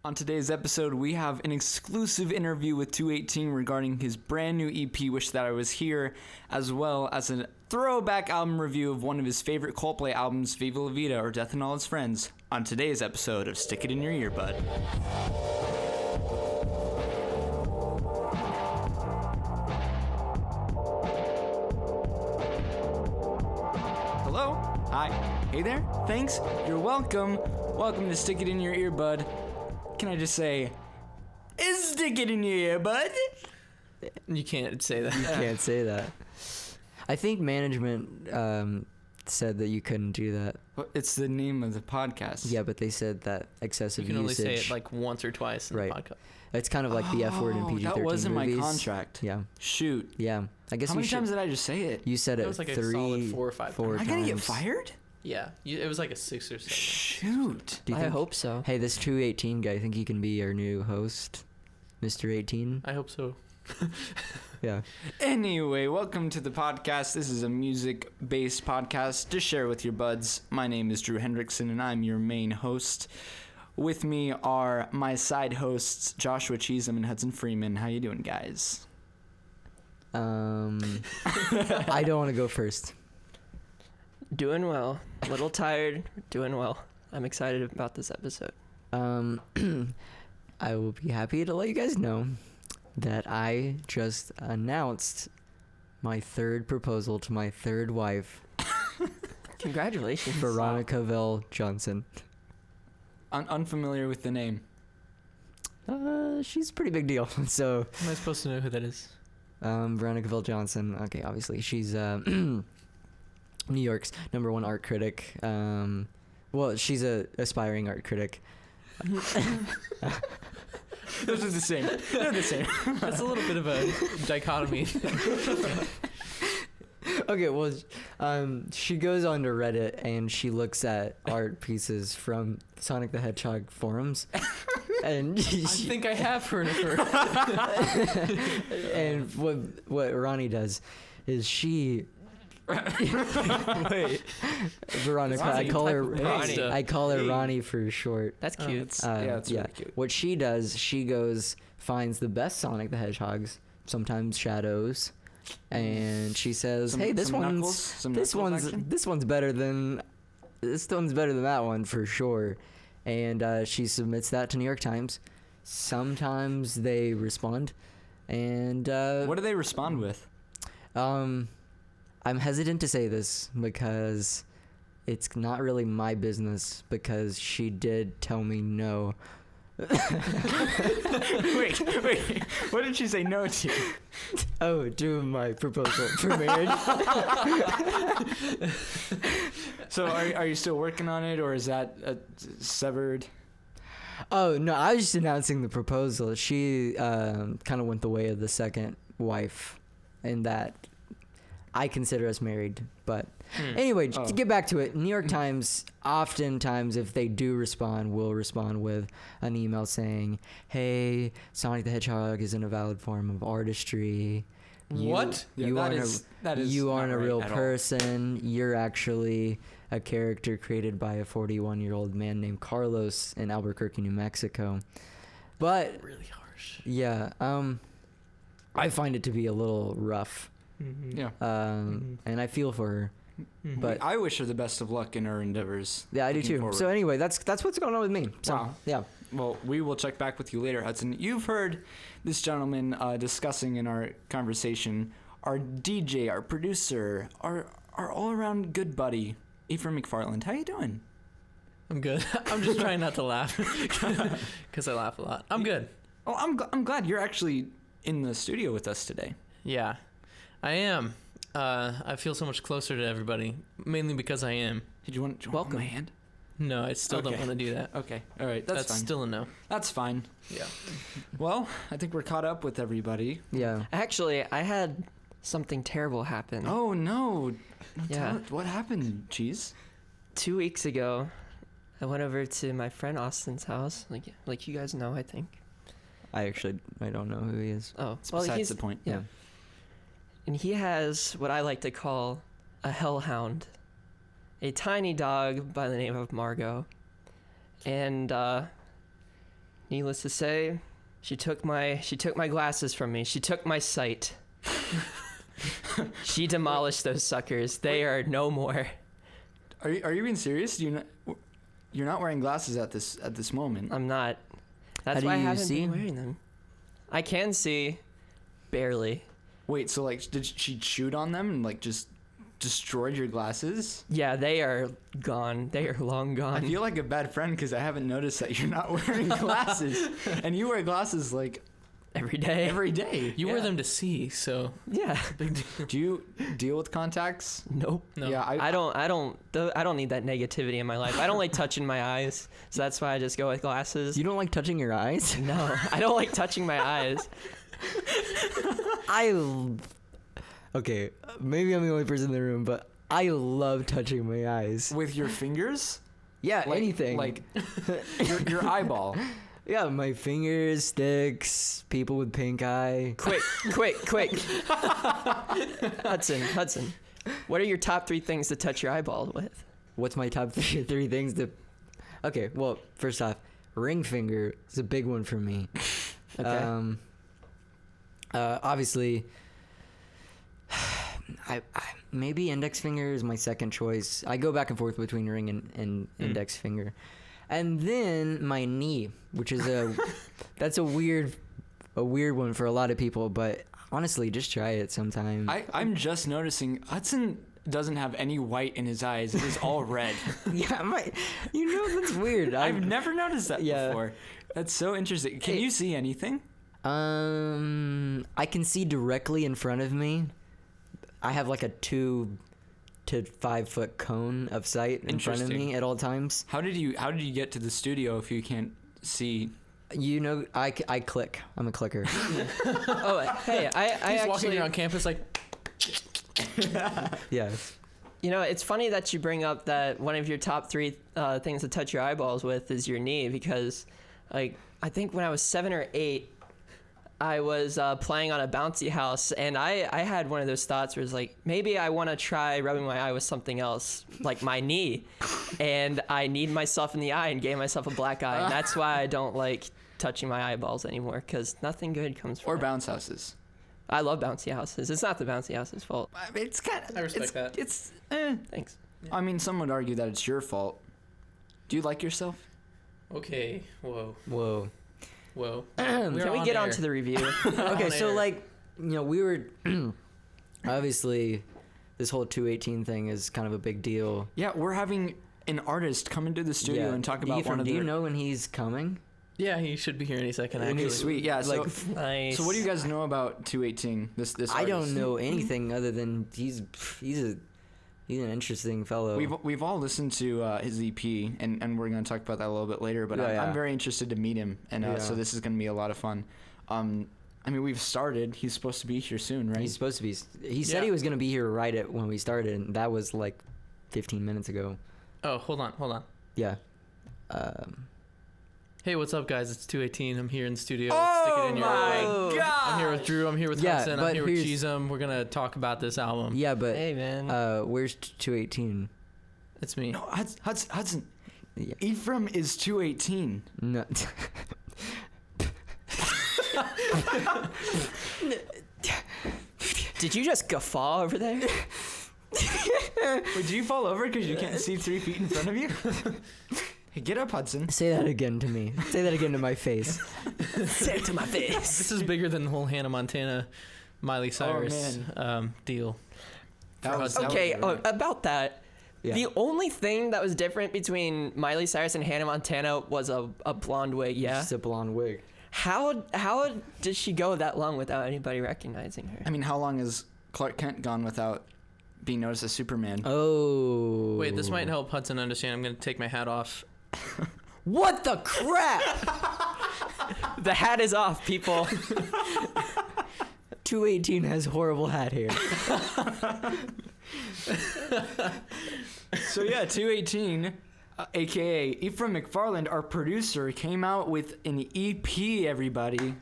On today's episode, we have an exclusive interview with 218 regarding his brand new EP, Wish That I Was Here, as well as a throwback album review of one of his favorite Coldplay albums, Viva la Vida, or Death and All Its Friends, on today's episode of Stick It in Your Earbud. Hello? Hi. Hey there? Thanks. You're welcome. Welcome to Stick It in Your Earbud. Can I just say, stick it in your earbud? You can't say that. You can't say that. I think management said that you couldn't do that. Well, it's the name of the podcast. Yeah, but they said that excessive usage. You can only say it like once or twice in the podcast. It's kind of like the F word in PG-13 movies. That wasn't my contract. Yeah. Shoot. Yeah. I guess How many times did I just say it? You said it was like three, a solid 4 or 5 times. Am I going to get fired? Yeah. It was like a 6 or 7. Shoot. I hope so. Hey, this 218 guy, I think he can be our new host, Mr. 18. I hope so. Yeah. Anyway, welcome to the podcast. This is a music-based podcast to share with your buds. My name is Drew Hendrickson, and I'm your main host. With me are my side hosts, Joshua Cheesem and Hudson Freeman. How you doing, guys? I don't want to go first. Doing well. A little tired. Doing well. I'm excited about this episode. I will be happy to let you guys know that I just announced my third proposal to my third wife. Congratulations. Veronica Vell Johnson. Unfamiliar with the name. She's a pretty big deal. So Am I supposed to know who that is? Veronica Vell Johnson. Okay, obviously she's New York's #1 art critic. Well, she's a aspiring art critic. Those are the same. They're the same. That's a little bit of a dichotomy. Okay, well, she goes onto Reddit and she looks at art pieces from Sonic the Hedgehog forums. And I think I have heard of her. And what Ronnie does is she... Wait, Veronica. Ronnie, I call her Ronnie for short. That's cute. It's really cute. What she does, she goes finds the best Sonic the Hedgehogs, sometimes Shadows, and she says, "Hey, this one's better than that one for sure." And she submits that to New York Times. Sometimes they respond, and what do they respond with? I'm hesitant to say this because it's not really my business, because she did tell me no. wait, what did she say no to? Oh, to my proposal for marriage. So are you still working on it, or is that severed? Oh, no, I was just announcing the proposal. She kind of went the way of the second wife in that I consider us married. But anyway, to get back to it, New York Times, oftentimes, if they do respond, will respond with an email saying, "Hey, Sonic the Hedgehog isn't a valid form of artistry. What? You aren't a real person. You're actually a character created by a 41-year-old man named Carlos in Albuquerque, New Mexico." But Really harsh. yeah, I find it to be a little rough. Mm-hmm. Yeah. And I feel for her. Mm-hmm. But I wish her the best of luck in her endeavors. yeah, I do too. Forward. So anyway, that's what's going on with me. So, Wow. yeah. Well, we will check back with you later, Hudson. You've heard this gentleman discussing in our conversation our DJ, our producer, our all-around good buddy, Ephraim McFarland. How you doing? I'm good. I'm just trying not to laugh because I laugh a lot. I'm good. Oh, I'm glad you're actually in the studio with us today. Yeah, I am. I feel so much closer to everybody, mainly because I am. Did you want Welcome. my hand? No, I still don't Okay. want to do that. Okay. All right. That's fine. still a no. That's fine. Yeah. Well, I think we're caught up with everybody. Yeah. Actually, I had something terrible happen. Oh, no. Yeah. What happened, Cheese? 2 weeks ago, I went over to my friend Austin's house. Like you guys know, I think. I don't know who he is. Oh, It's well, besides he's the point. yeah. And he has what I like to call a hellhound, a tiny dog by the name of Margot. And needless to say, she took my glasses from me. She took my sight. She demolished those suckers. They are no more. Are you being serious? You're not wearing glasses at this moment. I'm not. That's How why do I you haven't see? been wearing them. I can see, barely. Wait, so like, did she chewed on them and like just destroyed your glasses? Yeah, they are gone. They are long I gone. feel like a bad friend because I haven't noticed that you're not wearing glasses, and you wear glasses like Every day. every day. You wear them to see, so Yeah. big deal. Do you deal with contacts? Nope. No. Yeah, I don't need that negativity in my life. I don't like touching my eyes, so that's why I just go with glasses. You don't like touching your eyes? No, I don't like touching my eyes. Okay, maybe I'm the only person in the room, but I love touching my eyes. with your fingers? Yeah, Like, anything. like your eyeball. yeah, my fingers, sticks, people with pink eye. Quick. Hudson. What are your top 3 things to touch your eyeball with? What's my top three things to? Okay, well, first off, ring finger is a big one for me. Okay. Obviously, I maybe index finger is my second choice. I go back and forth between ring and index finger, and then my knee, which is that's a weird one for a lot of people. But honestly, just try it sometime. I'm just noticing Hudson doesn't have any white in his eyes. It is all red. Yeah, that's weird. I've never noticed that Yeah. before. That's so interesting. Can you see anything? I can see directly in front of me. I have like a 2 to 5 foot cone of sight in front of me Interesting. at all times. How did you get to the studio if you can't see? You know, I click. I'm a clicker. Oh, hey, I He's walking actually, around campus like, Yeah. you know, it's funny that you bring up that one of your top 3 things to touch your eyeballs with is your knee, because, like, I think when I was 7 or 8, I was playing on a bouncy house, and I had one of those thoughts where it's like, maybe I want to try rubbing my eye with something else, like my knee, and I kneed myself in the eye and gave myself a black eye, and that's why I don't like touching my eyeballs anymore, because nothing good comes from Or it. bounce houses. I love bouncy houses. It's not the bouncy house's fault. It's kind of. I respect that. It's. Thanks. I mean, some would argue that it's your fault. Do you like yourself? okay, whoa. Can we get on to the review? Okay, On so air. like, we were obviously this whole 218 thing is kind of a big deal. Yeah, we're having an artist come into the studio and talk about Ephraim, one of do you their. know when he's coming? Yeah, he should be here any second. And Actually, he's Sweet, yeah. So, Like, Nice. so what do you guys know about 218? This I don't artist? know anything other than he's an interesting fellow. We've all listened to his EP, and we're going to talk about that a little bit later. But Yeah, I'm yeah. very interested to meet him, and Yeah. so this is going to be a lot of fun. I mean, we've started. He's supposed to be here soon, right? He's supposed to be. He said Yeah. he was going to be here right at when we started, and that was like 15 minutes ago. Oh, hold on. Yeah. Hey, what's up, guys? It's 218. I'm here in the studio. Oh Stick it in your my eye. God! I'm here with Drew. I'm here with Yeah, Hudson. I'm but here with here's- Cheesem. We're gonna talk about this album. Yeah, but Hey, man. where's 218? It's me. No, Hudson. Yeah. Ephraim is 218. No. Did you just guffaw over there? Would you fall over because you can't see 3 feet in front of you? Hey, get up, Hudson. Say that again to me. Say that again to my face. Say it to my face. This is bigger than the whole Hannah Montana, Miley Cyrus deal. That was Okay, really- about that. Yeah. The only thing that was different between Miley Cyrus and Hannah Montana was a blonde wig, yeah? Just a blonde wig. How did she go that long without anybody recognizing her? I mean, how long has Clark Kent gone without being noticed as Superman? Oh. Wait, this might help Hudson understand. I'm gonna take my hat off. What the crap? The hat is off, people. 218 has horrible hat hair. So yeah, 218, aka Ephraim McFarland, our producer, came out with an EP. Everybody,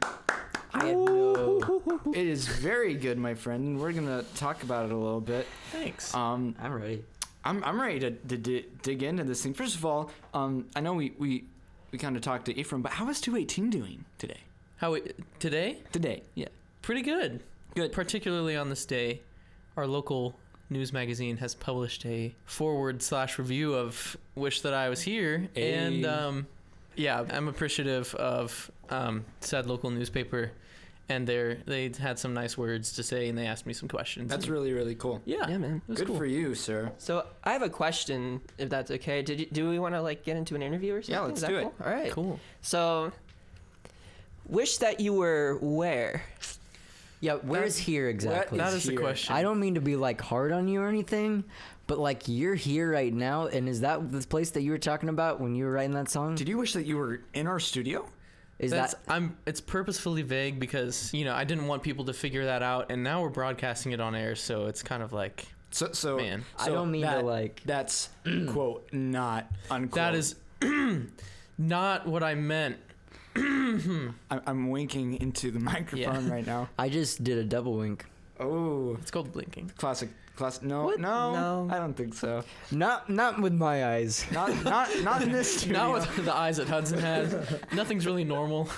I had no. it is very good, my friend. And we're gonna talk about it a little bit. Thanks. I'm ready. I'm ready to dig into this thing. First of all, I know we we kind of talked to Ephraim, but how is 218 doing today? Today? Today, yeah. Pretty good. Good. Particularly on this day, our local news magazine has published a forward/review of Wish That I Was Here. Hey. And yeah, I'm appreciative of said local newspaper. And they had some nice words to say, and they asked me some questions. That's really, really cool. Yeah, man. It was Good cool. for you, sir. So I have a question, if that's okay. Do we want to like get into an interview or something? Yeah, let's Is that do it. cool? All right. Cool. So, wish that you were where? Yeah, where's here exactly? That is the here. question. I don't mean to be like hard on you or anything, but like you're here right now, and is that the place that you were talking about when you were writing that song? Did you wish that you were in our studio? Is That's, that it's purposefully vague because, I didn't want people to figure that out, and now we're broadcasting it on air, so it's kind of like, So man. I don't mean to like. That's quote not unquote. that is not what I meant. I'm winking into the microphone right now. I just did a double wink. Oh, It's called blinking. classic. No, What? no, No. I don't think so. Not with my eyes. Not in this studio. Not with the eyes that Hudson has. Nothing's really normal.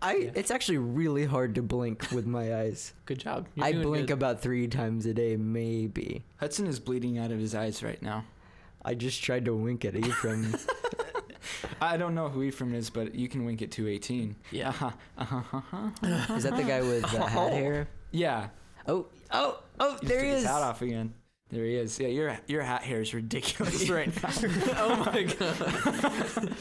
It's actually really hard to blink with my eyes. Good job. You're I doing blink good. about 3 times a day, maybe. Hudson is bleeding out of his eyes right now. I just tried to wink at Ephraim. I don't know who Ephraim is, but you can wink at 218. Yeah. Is that the guy with the hat hair? Yeah. Oh, He there took he his is. hat off again. There he is. Yeah, your hat hair is ridiculous right now. Oh my god.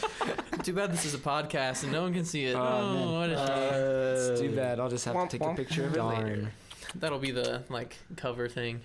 Too bad this is a podcast and no one can see it. Oh, man. What a shame. It's too bad. I'll just have to take a picture of it later. Darn. That'll be the cover thing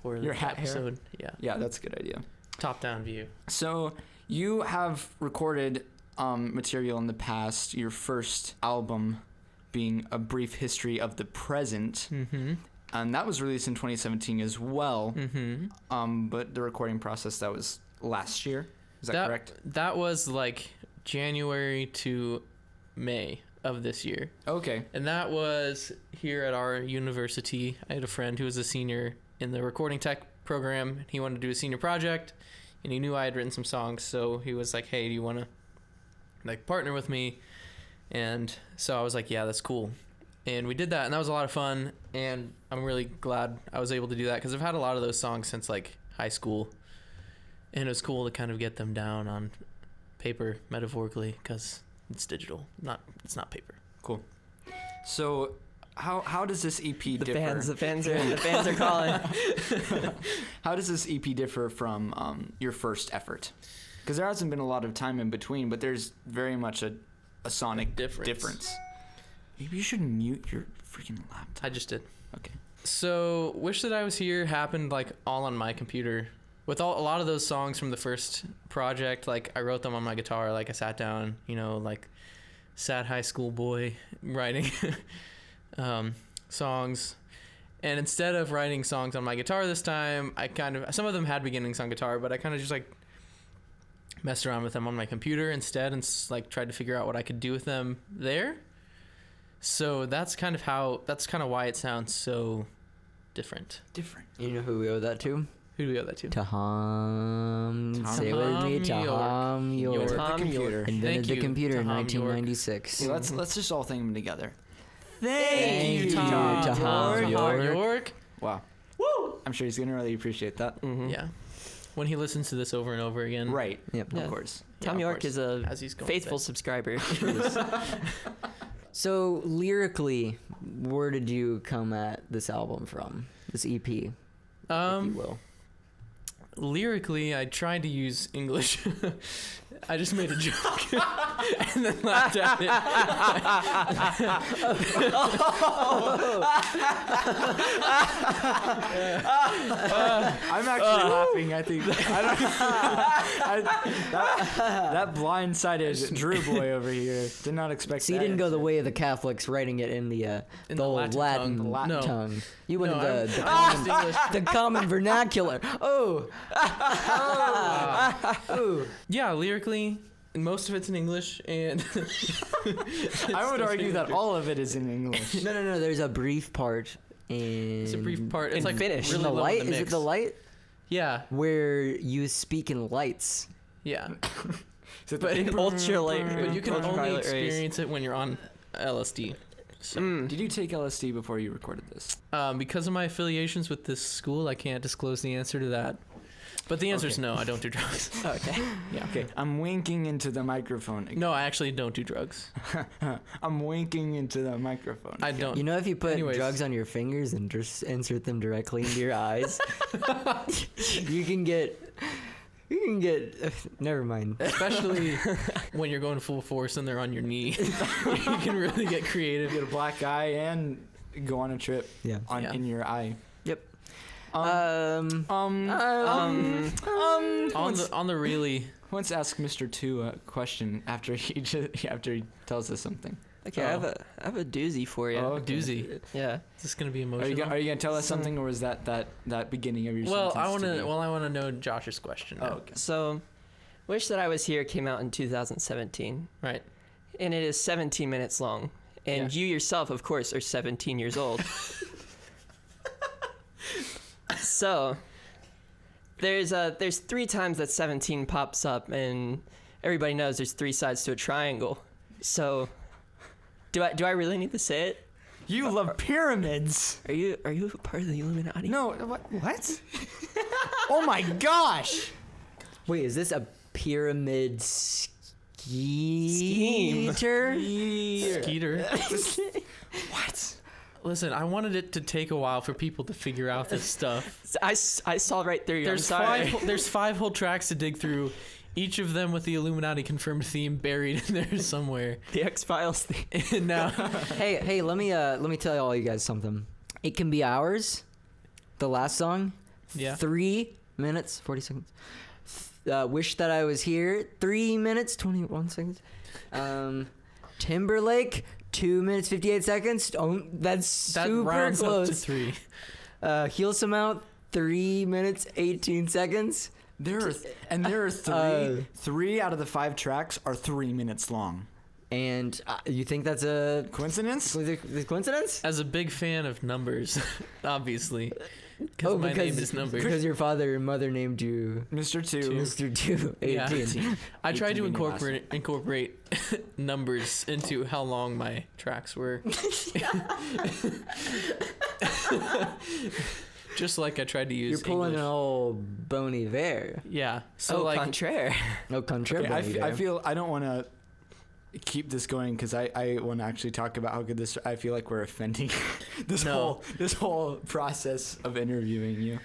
for the Your hat hair? episode. Yeah. Yeah, that's a good idea. Top down view. So you have recorded material in the past. Your first album being A Brief History of the Present. Mm-hmm. And that was released in 2017 as well. Mm-hmm. But the recording process, that was last year. Is that correct? That was like January to May of this year. Okay. And that was here at our university. I had a friend who was a senior in the recording tech program. He wanted to do a senior project, and he knew I had written some songs. So he was like, hey, do you want to partner with me? And so I was like, yeah, that's cool. And we did that, and that was a lot of fun, and I'm really glad I was able to do that because I've had a lot of those songs since high school, and it was cool to kind of get them down on paper, metaphorically, because it's digital, it's not paper. Cool. So how does this EP differ? The fans are calling. How does this EP differ from your first effort? Because there hasn't been a lot of time in between, but there's very much a sonic difference. Maybe you should mute your freaking laptop. I just did. Okay. So, Wish That I Was Here happened all on my computer. With a lot of those songs from the first project, I wrote them on my guitar. I sat down, sad high school boy writing songs. And instead of writing songs on my guitar this time, some of them had beginnings on guitar, but I kind of just messed around with them on my computer instead and tried to figure out what I could do with them there. So that's kind of why it sounds so different. You know who we owe that to? Who do we owe that to? Tom. Say it with me. Tom York. The computer. Invented Thank the you, computer in Tom 1996. See, let's just all thank them together. Thank you, Tom York. Wow. Woo! I'm sure he's gonna really appreciate that. Mm-hmm. Yeah. When he listens to this over and over again. Right. Yep. Yeah. Of course. Tom Yeah, of York course. is a As he's going faithful to subscriber. So lyrically, where did you come at this album from? This EP, if you will. Lyrically, I tried to use English. I just made a joke and then laughed at it. I'm actually laughing. I think that blindsided Drew boy over here did not expect. So you that. didn't go the way of the Catholics, writing it in the the old Latin Latin tongue. tongue. You went No, in the I used English. the common vernacular. Oh. Yeah, lyrically, most of it's in English, and I would argue that all of it is in English. No. There's a brief part in. it's a brief part. It's in Finnish. really in the low light. in Is it mix. the light Yeah, where you speak in lights? yeah. But ultralight, But you can only ultraviolet rays. experience it when you're on LSD. So, Did you take LSD before you recorded this? because of my affiliations with this school, I can't disclose the answer to that. But the answer is no, I don't do drugs. Okay. Yeah. Okay, I'm winking into the microphone. No, I actually don't do drugs. I'm winking into the microphone. I don't. You know, if you put Anyways. drugs on your fingers and just insert them directly into your eyes, you can get. Never mind. Especially when you're going full force and they're on your knee. You can really get creative. Get a black eye and go on a trip Yeah. in your eye. Yep. On the really. Let's ask Mr. Two a question after he tells us something. Okay, I have a doozy for you. Oh, okay. Doozy. Yeah. Is this gonna be Are emotional? you gonna tell us something, or was that beginning of your Well, sentence? I want to know Josh's question. Oh, now. okay. So, Wish That I Was Here came out in 2017, Right. and it is 17 minutes long. And Yeah. you yourself, of course, are 17 years old. So, there's 3 times that 17 pops up, and everybody knows there's 3 sides to a triangle. So, do I really need to say it? You love pyramids. Are you part of the Illuminati? No, what? Oh my gosh! Wait, is this a pyramid Scheme. Skeeter. What? Listen, I wanted it to take a while for people to figure out this stuff. I saw right through you. I'm There's sorry. there's 5 whole tracks to dig through, each of them with the Illuminati confirmed theme buried in there somewhere. The X-Files thing. And now, Hey, let me tell all you guys something. It Can Be Ours, the last song, yeah. 3 minutes 40 seconds. Wish That I Was Here, 3 minutes 21 seconds. Timberlake, 2 minutes 58 seconds. Oh, that's That super rounds close. up to 3. Heal Some Out, 3 minutes 18 seconds. There are three out of the 5 tracks are 3 minutes long. And you think that's a Coincidence? coincidence? As a big fan of numbers, obviously, because my name is Numbers. Because your father and mother named you Mr. Two. Mr. 2, 18. Yeah. I tried to 18 being the last incorporate numbers into how long my tracks were. Just like I tried to use You're pulling English. an old Bon Iver. Yeah. So So like contraire. No contraire. Okay, I feel I don't want to keep this going because I want to actually talk about how good this. I feel like we're offending this whole process of interviewing you,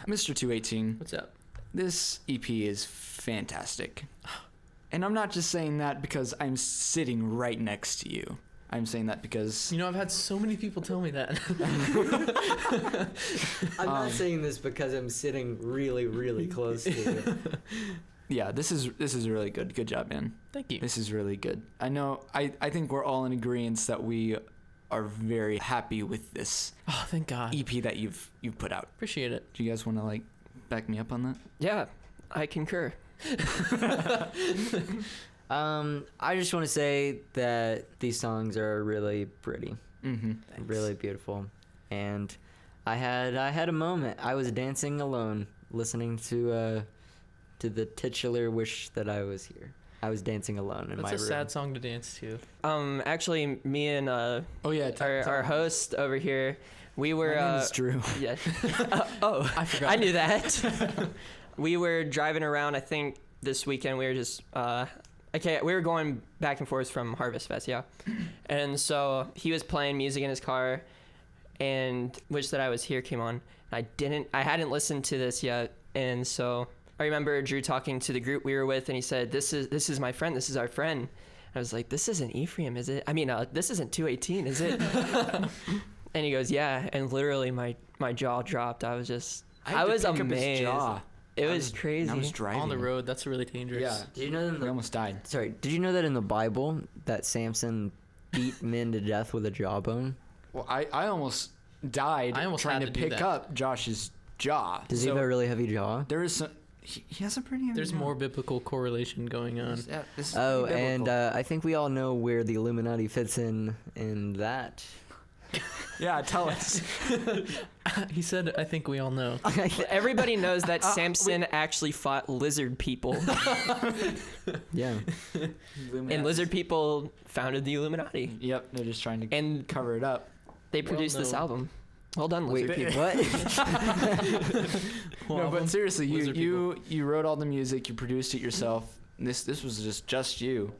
Mr. 218. what's up? This EP is fantastic, and I'm not just saying that because I'm sitting right next to you. I'm saying that because You know, I've had so many people tell me that. I'm not saying this because I'm sitting really, really close to you. yeah, this is really good. Good job, man. Thank you. This is really good. I know. I think we're all in agreement that we are very happy with this Oh, thank God. EP that you've put out. Appreciate it. Do you guys want to like back me up on that? Yeah, I concur. I just want to say that these songs are really pretty, Mm-hmm. really beautiful, and I had a moment. I was dancing alone, listening to the titular "Wish That I Was Here." I was dancing alone in That's my a room. sad song to dance to. Actually, me and Oh yeah, our host over here, we were. My name is Drew. Yeah. Oh, I forgot. I knew that. We were driving around. I think this weekend we were just. We were going back and forth from Harvest Fest, yeah. And so he was playing music in his car, and Wish That I Was Here came on. I hadn't listened to this yet, and so I remember Drew talking to the group we were with, and he said, "This is my friend. This is our friend." I was like, "This isn't Ephraim, is it? I mean, this isn't 218, is it?" And he goes, "Yeah," and literally my jaw dropped. I was just, I was amazed. It was crazy. I was driving On the road, that's really dangerous. Yeah. Did you know that We almost died. Did you know that in the Bible that Samson beat men to death with a jawbone? Well, I almost died I almost trying had to to do pick that. up Josh's jaw. Does he have a really heavy jaw? There is some. He has a pretty. heavy There's jaw. more biblical correlation going on. Yeah, this is Oh, pretty and biblical. I think we all know where the Illuminati fits in that. Yeah, tell us. He said, "I think we all know." Everybody knows that Samson actually fought lizard people, Yeah. and lizard people founded the Illuminati, Yep, they're just trying to and cover it up. they produced this no. album. Well done, Wait, lizard people. what? No, but seriously, Lizard you wrote all the music, you produced it yourself. This was just you,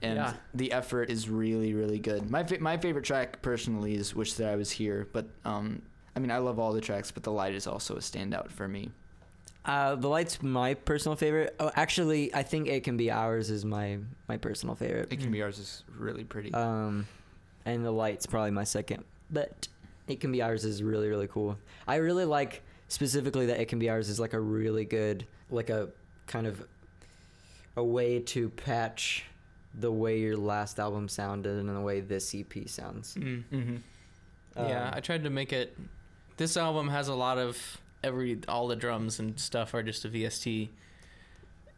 and Yeah. the effort is really really good. My favorite track personally is "Wish That I Was Here," but I mean I love all the tracks, but "The Light" is also a standout for me. The Light's my personal favorite. Oh, actually, I think "It Can Be Ours" is my personal favorite. "It Can Be Ours" is really pretty. And The Light's probably my second, but "It Can Be Ours" is really really cool. I really like specifically that "It Can Be Ours" is like a really good, like a kind of a way to patch the way your last album sounded and the way this EP sounds. Mm-hmm. Yeah, I tried to make it. This album has a lot of all the drums and stuff are just a VST.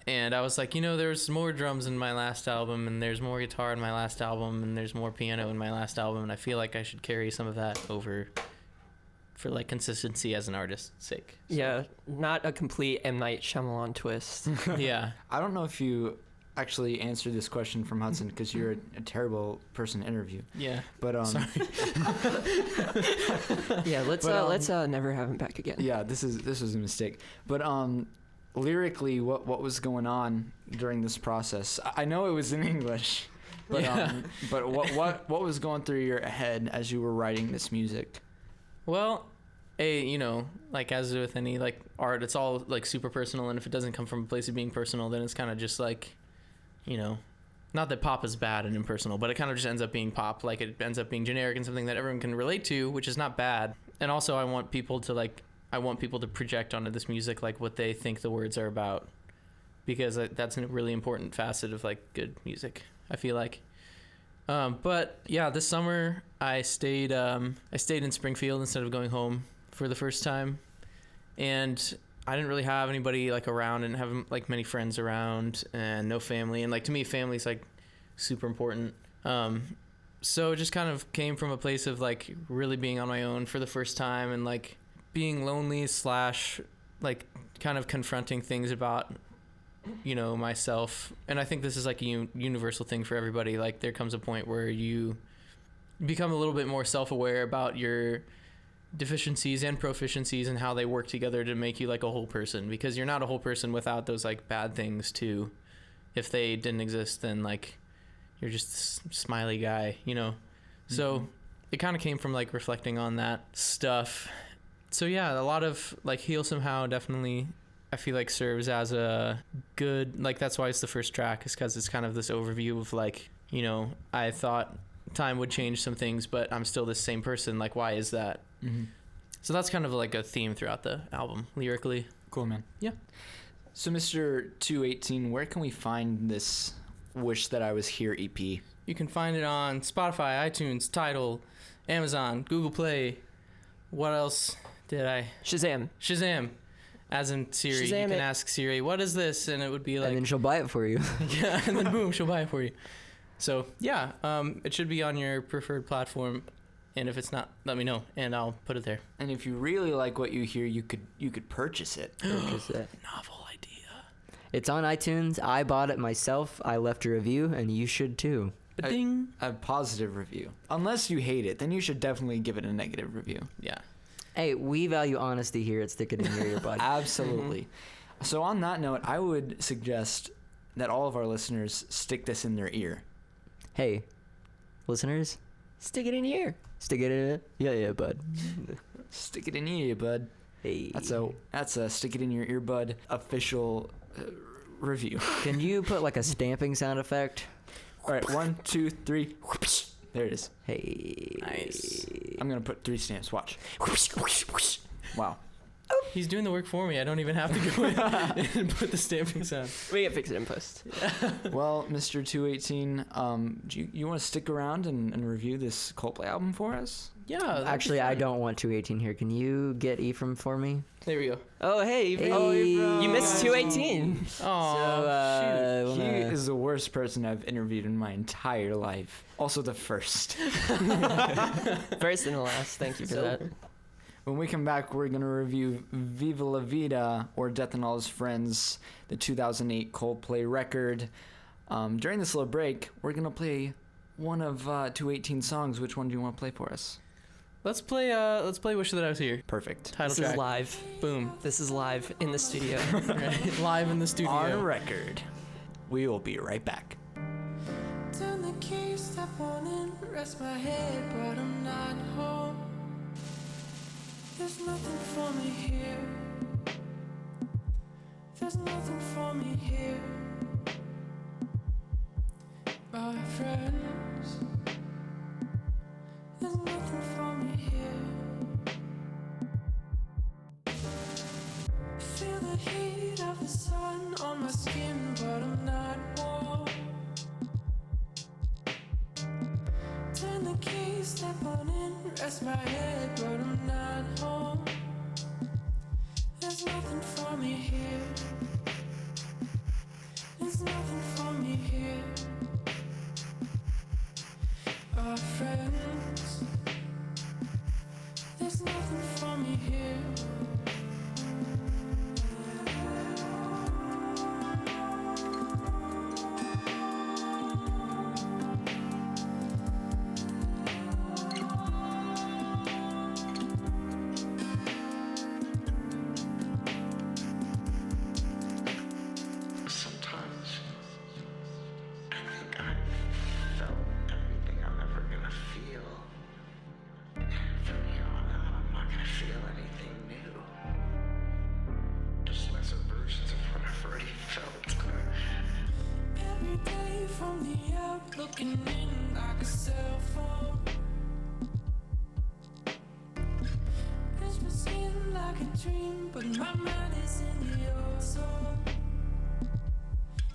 And I was like, there's more drums in my last album, and there's more guitar in my last album, and there's more piano in my last album, and I feel like I should carry some of that over for like consistency as an artist's sake. So, Yeah, not a complete M. Night Shyamalan twist. yeah. I don't know if you actually answered this question from Hudson because you're a terrible person to interview. Yeah. But Sorry. Yeah, let's never have him back again. Yeah, this was a mistake. But lyrically, what was going on during this process? I know it was in English, but Yeah. but what was going through your head as you were writing this music? Well, like as with any like art, it's all like super personal, and if it doesn't come from a place of being personal, then it's kind of just like, not that pop is bad and impersonal, but it kind of just ends up being pop. Like it ends up being generic and something that everyone can relate to, which is not bad. And also I want people to project onto this music like what they think the words are about, because that's a really important facet of like good music, I feel like. But yeah, this summer I stayed in Springfield instead of going home for the first time, and I didn't really have anybody like around, and have like many friends around, and no family, and like to me family's like super important. So it just kind of came from a place of like really being on my own for the first time, and like being lonely / like kind of confronting things about myself. And I think this is like a universal thing for everybody. Like there comes a point where you become a little bit more self-aware about your deficiencies and proficiencies and how they work together to make you like a whole person, because you're not a whole person without those like bad things too. If they didn't exist, then like you're just this smiley guy, Mm-hmm. So it kind of came from like reflecting on that stuff. So yeah, a lot of like Heal Somehow definitely I feel like serves as a good, like that's why it's the first track, is because it's kind of this overview of like, I thought time would change some things, but I'm still the same person. Like, why is that? Mm-hmm. So that's kind of like a theme throughout the album lyrically. Cool, man. Yeah. So Mr. 218, where can we find this "Wish That I Was Here" EP? You can find it on Spotify, iTunes, Tidal, Amazon, Google Play. What else did I? Shazam. As in Siri. Shazam you can it. ask Siri, what is this? And it would be like... And then she'll buy it for you. yeah, and then boom, she'll buy it for you. So, yeah, it should be on your preferred platform. And if it's not, let me know, and I'll put it there. And if you really like what you hear, you could purchase it. Purchase it. Novel idea. It's on iTunes. I bought it myself. I left a review, and you should too. Ding. A positive review. Unless you hate it, then you should definitely give it a negative review. Yeah. Hey, we value honesty here at Stick It In Your Ear, bud. Absolutely. So on that note, I would suggest that all of our listeners stick this in their ear. Hey, listeners, Stick it in here. stick it in it. Yeah, bud. Stick it in your ear, bud. Hey. That's a stick it in your ear, bud official review. Can you put like a stamping sound effect? All right, 1, 2, 3. There it is. Hey. Nice. I'm gonna put 3 stamps. Watch. Wow. He's doing the work for me. I don't even have to go in and put the stamping sound. We can fix it in post. Well, Mr. 218, do you want to stick around and review this Coldplay album for us? Yeah. Actually, I don't want 218 here. Can you get Ephraim for me? There we go. Oh, hey. Hey. You missed 218. Oh, He is the worst person I've interviewed in my entire life. Also the first. First and the last. Thank you for that. When we come back, we're going to review Viva la Vida, or Death and All His Friends, the 2008 Coldplay record. During this little break, we're going to play one of 218 songs. Which one do you want to play for us? Let's play Wish That I Was Here. Perfect. Title This track. is live. Boom. This is live in the studio. Right. Live in the studio. On record. We will be right back. Turn the key, step on in, rest my head, but I'm not home. There's nothing for me here. There's nothing for me here. My friends, there's nothing for me here. Feel the heat of the sun on my skin, but I'm not warm. Turn the key, step on in, rest my head, but I'm not home. There's nothing for me here. There's nothing for me here. Our friends, there's nothing for me here. Sometimes I think I've felt everything I'm ever gonna feel. From here on out, I'm not gonna feel anything new. Just lesser versions of what I've already felt. Every day from the out, looking in like a cell phone. It's my skin like a dream, but my mind is in the ozone.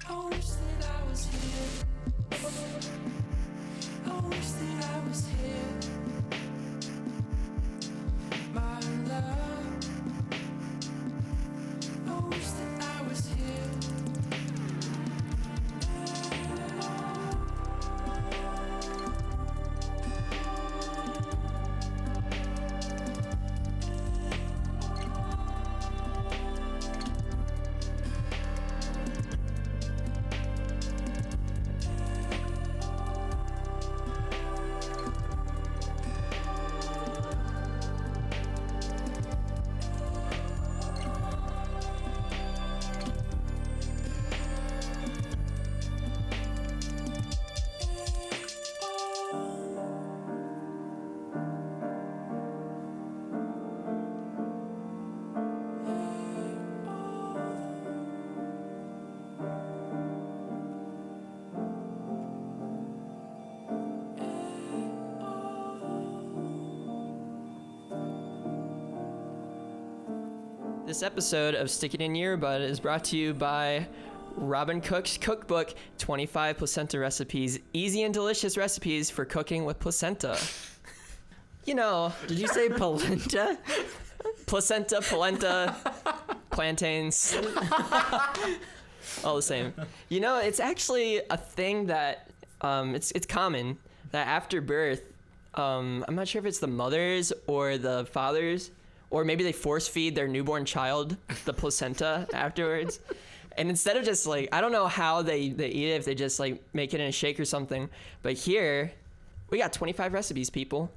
I wish that I was here. I wish that I was here. My love, I wish that I was here. This episode of Stick It In Your Butt is brought to you by Robin Cook's Cookbook, 25 placenta recipes, easy and delicious recipes for cooking with placenta. You know, Did you say polenta? placenta, polenta, plantains, all the same. You know, it's actually a thing that it's common that after birth, I'm not sure if it's the mothers or the fathers, or maybe they force feed their newborn child the placenta afterwards. And instead of just like, I don't know how they eat it, if they just like make it in a shake or something. But here, we got 25 recipes, people.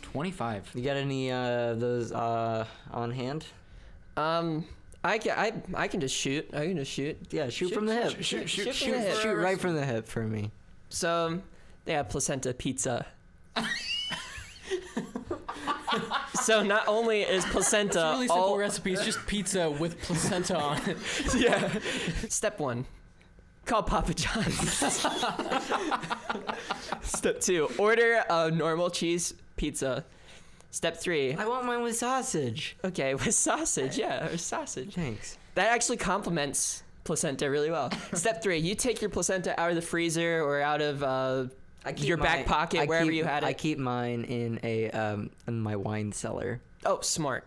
25. You got any of those on hand? I can just shoot. I can just shoot. Yeah, shoot from the hip. Shoot from the hip. Shoot right from the hip for me. So they have placenta pizza. So not only is placenta It's a really simple all recipe. It's just pizza with placenta on it. yeah. Step 1, call Papa John's. Step 2, order a normal cheese pizza. Step 3. I want mine with sausage. Okay, with sausage. Yeah, with sausage. Thanks. That actually complements placenta really well. Step 3. You take your placenta out of the freezer or out of your back pocket, wherever you had it. I keep mine in my wine cellar. Oh, smart.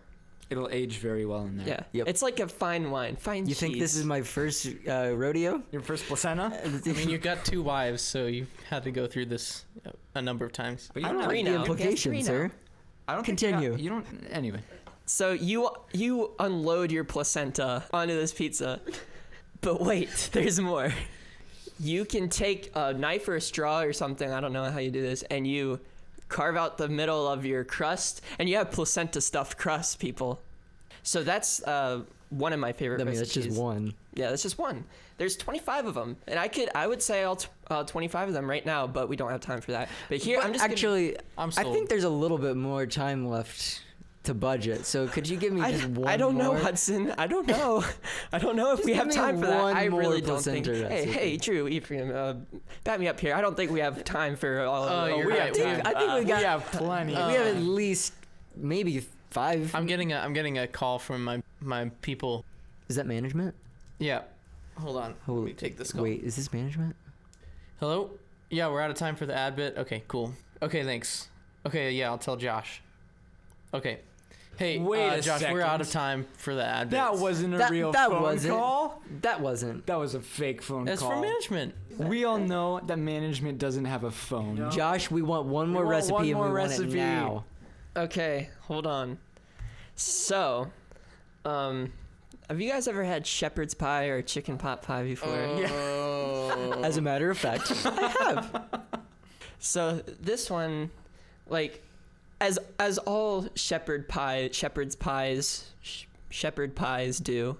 It'll age very well in there. Yeah. Yep. It's like a fine wine. Fine You cheese. think this is my first rodeo? Your first placenta? I mean, you've got 2 wives, so you've had to go through this a number of times. But I you don't don't like three the now. implications, Yes, sir. I don't Continue. Think you don't. Anyway. So you unload your placenta onto this pizza. But wait, there's more. You can take a knife or a straw or something, I don't know how you do this, and you carve out the middle of your crust, and you have placenta stuffed crust, people. So that's one of my favorite I mean, that's recipes. just one. Yeah, that's just one. There's 25 of them, and I would say all 25 of them right now, but we don't have time for that. But here, But I'm just gonna- actually, I'm I sold. think there's a little bit more time left to budget. So could you give me just one I don't know, more? Hudson. I don't know. I don't know if Just we give have me time for that. one I more really don't think. placenta Hey, recipe. Drew, Ephraim, back me up here. I don't think we have time for all. Oh, you're we right. have we time. have- I think we got. We have plenty. we have at least maybe 5. I'm getting a call from my people. Is that management? Yeah. Hold on. Let me take this call. Wait, is this management? Hello? Yeah, we're out of time for the ad bit. Okay, cool. Okay, thanks. Okay, yeah, I'll tell Josh. Okay. Hey, Wait a Josh, we're out of second. time for the ad bit. That wasn't a That- real that phone wasn't. call. That wasn't. That was a fake phone That's call. for management. We all know that management doesn't have a phone. Josh, we want one more want recipe one and more we recipe. want it now. Okay, hold on. So, have you guys ever had shepherd's pie or chicken pot pie before? Oh. As a matter of fact, I have. So this one, like, as all shepherd pies do,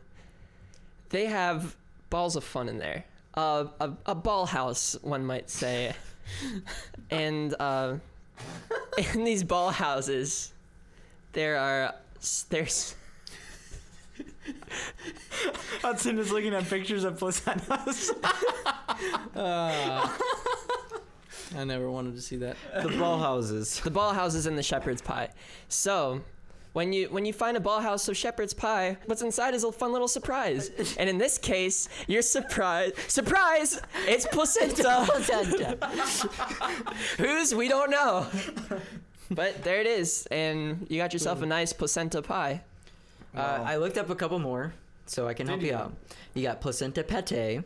they have balls of fun in there. A ball house, one might say. And in these ball houses, there's Hudson is looking at pictures of placentas. I never wanted to see that. The ball houses. the ball houses in the shepherd's pie. So when you find a ball house of shepherd's pie, what's inside is a fun little surprise. And in this case, your surprise, it's placenta. Whose, we don't know. But there it is, and you got yourself a nice placenta pie. I looked up a couple more, so I can help you out. You got placenta pate,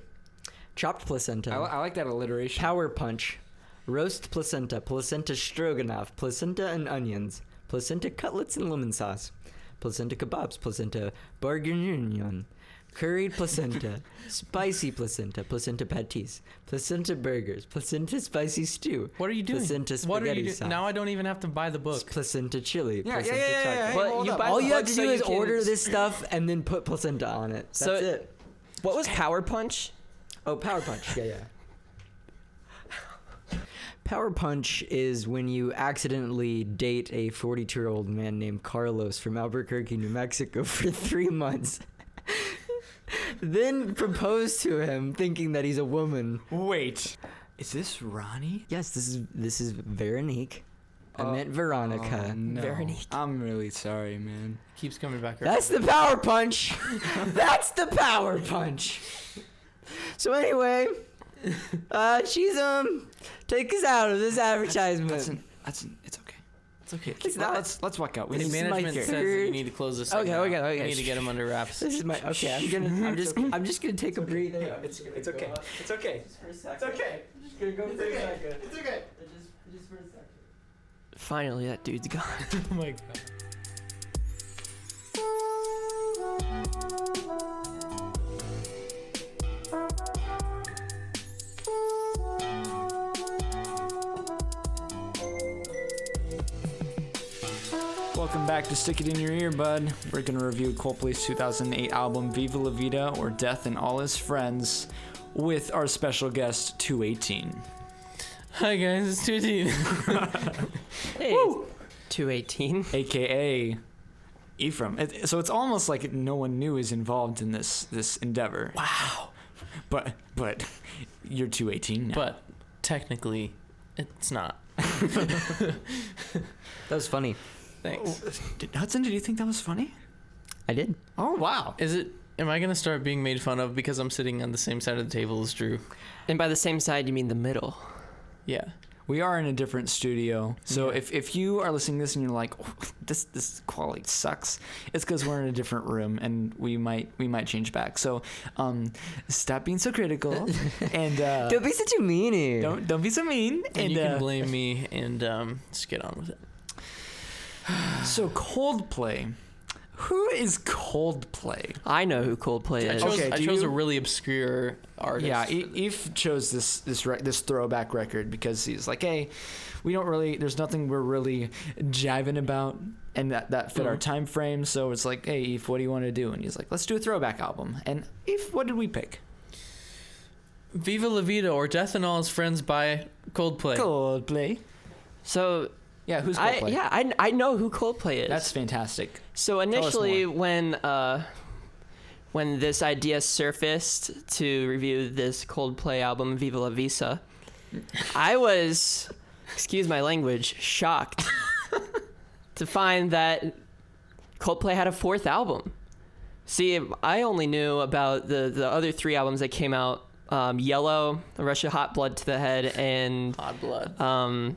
chopped placenta, I like that alliteration. power punch, roast placenta, placenta stroganoff, placenta and onions, placenta cutlets and lemon sauce, placenta kebabs, placenta bourguignon, curried placenta, spicy placenta, placenta patties, placenta burgers, placenta spicy stew. What are you doing? Placenta What are you spaghetti doing? sauce. Now I don't even have to buy the book. Placenta chili. Yeah, placenta yeah. chocolate. But hold you up. buy All the you have book to so do you is can- order this stuff and then put placenta on it. That's So- it. What was Power Punch? Oh, power punch. Yeah. Power punch is when you accidentally date a 42-year-old man named Carlos from Albuquerque, New Mexico for 3 months. Then propose to him thinking that he's a woman. Wait, is this Ronnie? Yes, this is Veronique. I meant Veronica. Oh, no. Veronique. I'm really sorry, man. Keeps coming back. That's the power punch. That's the power punch. So anyway, she's take us out of this advertisement. That's it's okay. It's okay. It's not- Let's walk out. We This need is my Management says that third- you need to close this. Okay, segment out. okay. We need to get him under wraps. This is my okay. I'm just gonna take a breather. It's okay. It's okay. It's okay. It's okay. I'm just gonna go for a second. It's okay. Just for a second. Finally, that dude's gone. Oh my god. Welcome back to Stick It In Your Ear, bud. We're going to review Coldplay's 2008 album Viva la Vida, or Death and All His Friends, with our special guest, 218. Hi guys, it's 218. Hey, 218. AKA Ephraim. So it's almost like no one new is involved in this endeavor. Wow. But you're 218 now. But technically, it's not. That was funny. Thanks. Hudson, did you think that was funny? I did. Oh, wow. Am I gonna start being made fun of because I'm sitting on the same side of the table as Drew? And by the same side, you mean the middle. Yeah. We are in a different studio, so if you are listening to this and you're like, oh, this quality sucks, it's because we're in a different room and we might change back. So, stop being so critical and Don't be such a meanie. don't be so mean. And you can blame me and just get on with it. So Coldplay, who is Coldplay? I know who Coldplay is. Okay, I do chose you- a really obscure artist. Yeah, Eve chose this throwback record because he's like, hey, there's nothing we're really jiving about, and that fit our time frame. So it's like, hey, Eve, what do you want to do? And he's like, let's do a throwback album. And Eve, what did we pick? Viva la Vida or Death and All His Friends by Coldplay. Coldplay. So Yeah, who's Coldplay? I know who Coldplay is. That's fantastic. So initially, when this idea surfaced to review this Coldplay album, Viva la Visa, I was, excuse my language, shocked to find that Coldplay had a fourth album. See, I only knew about the other three albums that came out, Yellow, A Rush of Hot Blood to the Head, and Hot Blood.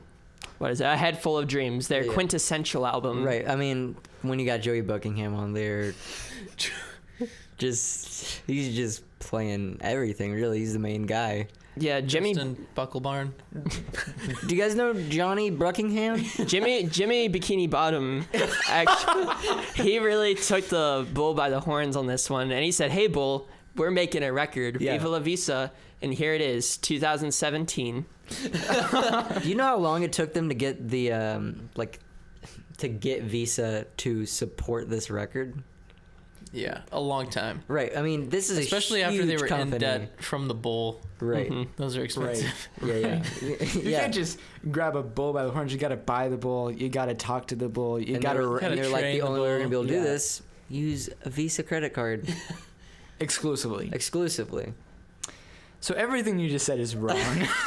what is it? A Head Full of Dreams, their quintessential album. Right. I mean, when you got Joey Buckingham on there, he's just playing everything. Really, he's the main guy. Yeah, Jimmy Justin Bucklebarn. Do you guys know Johnny Buckingham? Jimmy Bikini Bottom, actually, he really took the bull by the horns on this one, and he said, "Hey, bull, we're making a record, Yeah. Viva la Visa, and here it is, 2017." Do you know how long it took them to get the to get Visa to support this record? Yeah, a long time. Right. I mean, this is Especially a after huge they were company. in debt from the bull. Right. Those are expensive. Yeah. You can't just grab a bull by the horns. You got to buy the bull. You got to talk to the bull. You And got they're, to gotta they're like, train the the only way we're gonna be able to do bull. this, use a Visa credit card exclusively. exclusively. So everything you just said is wrong.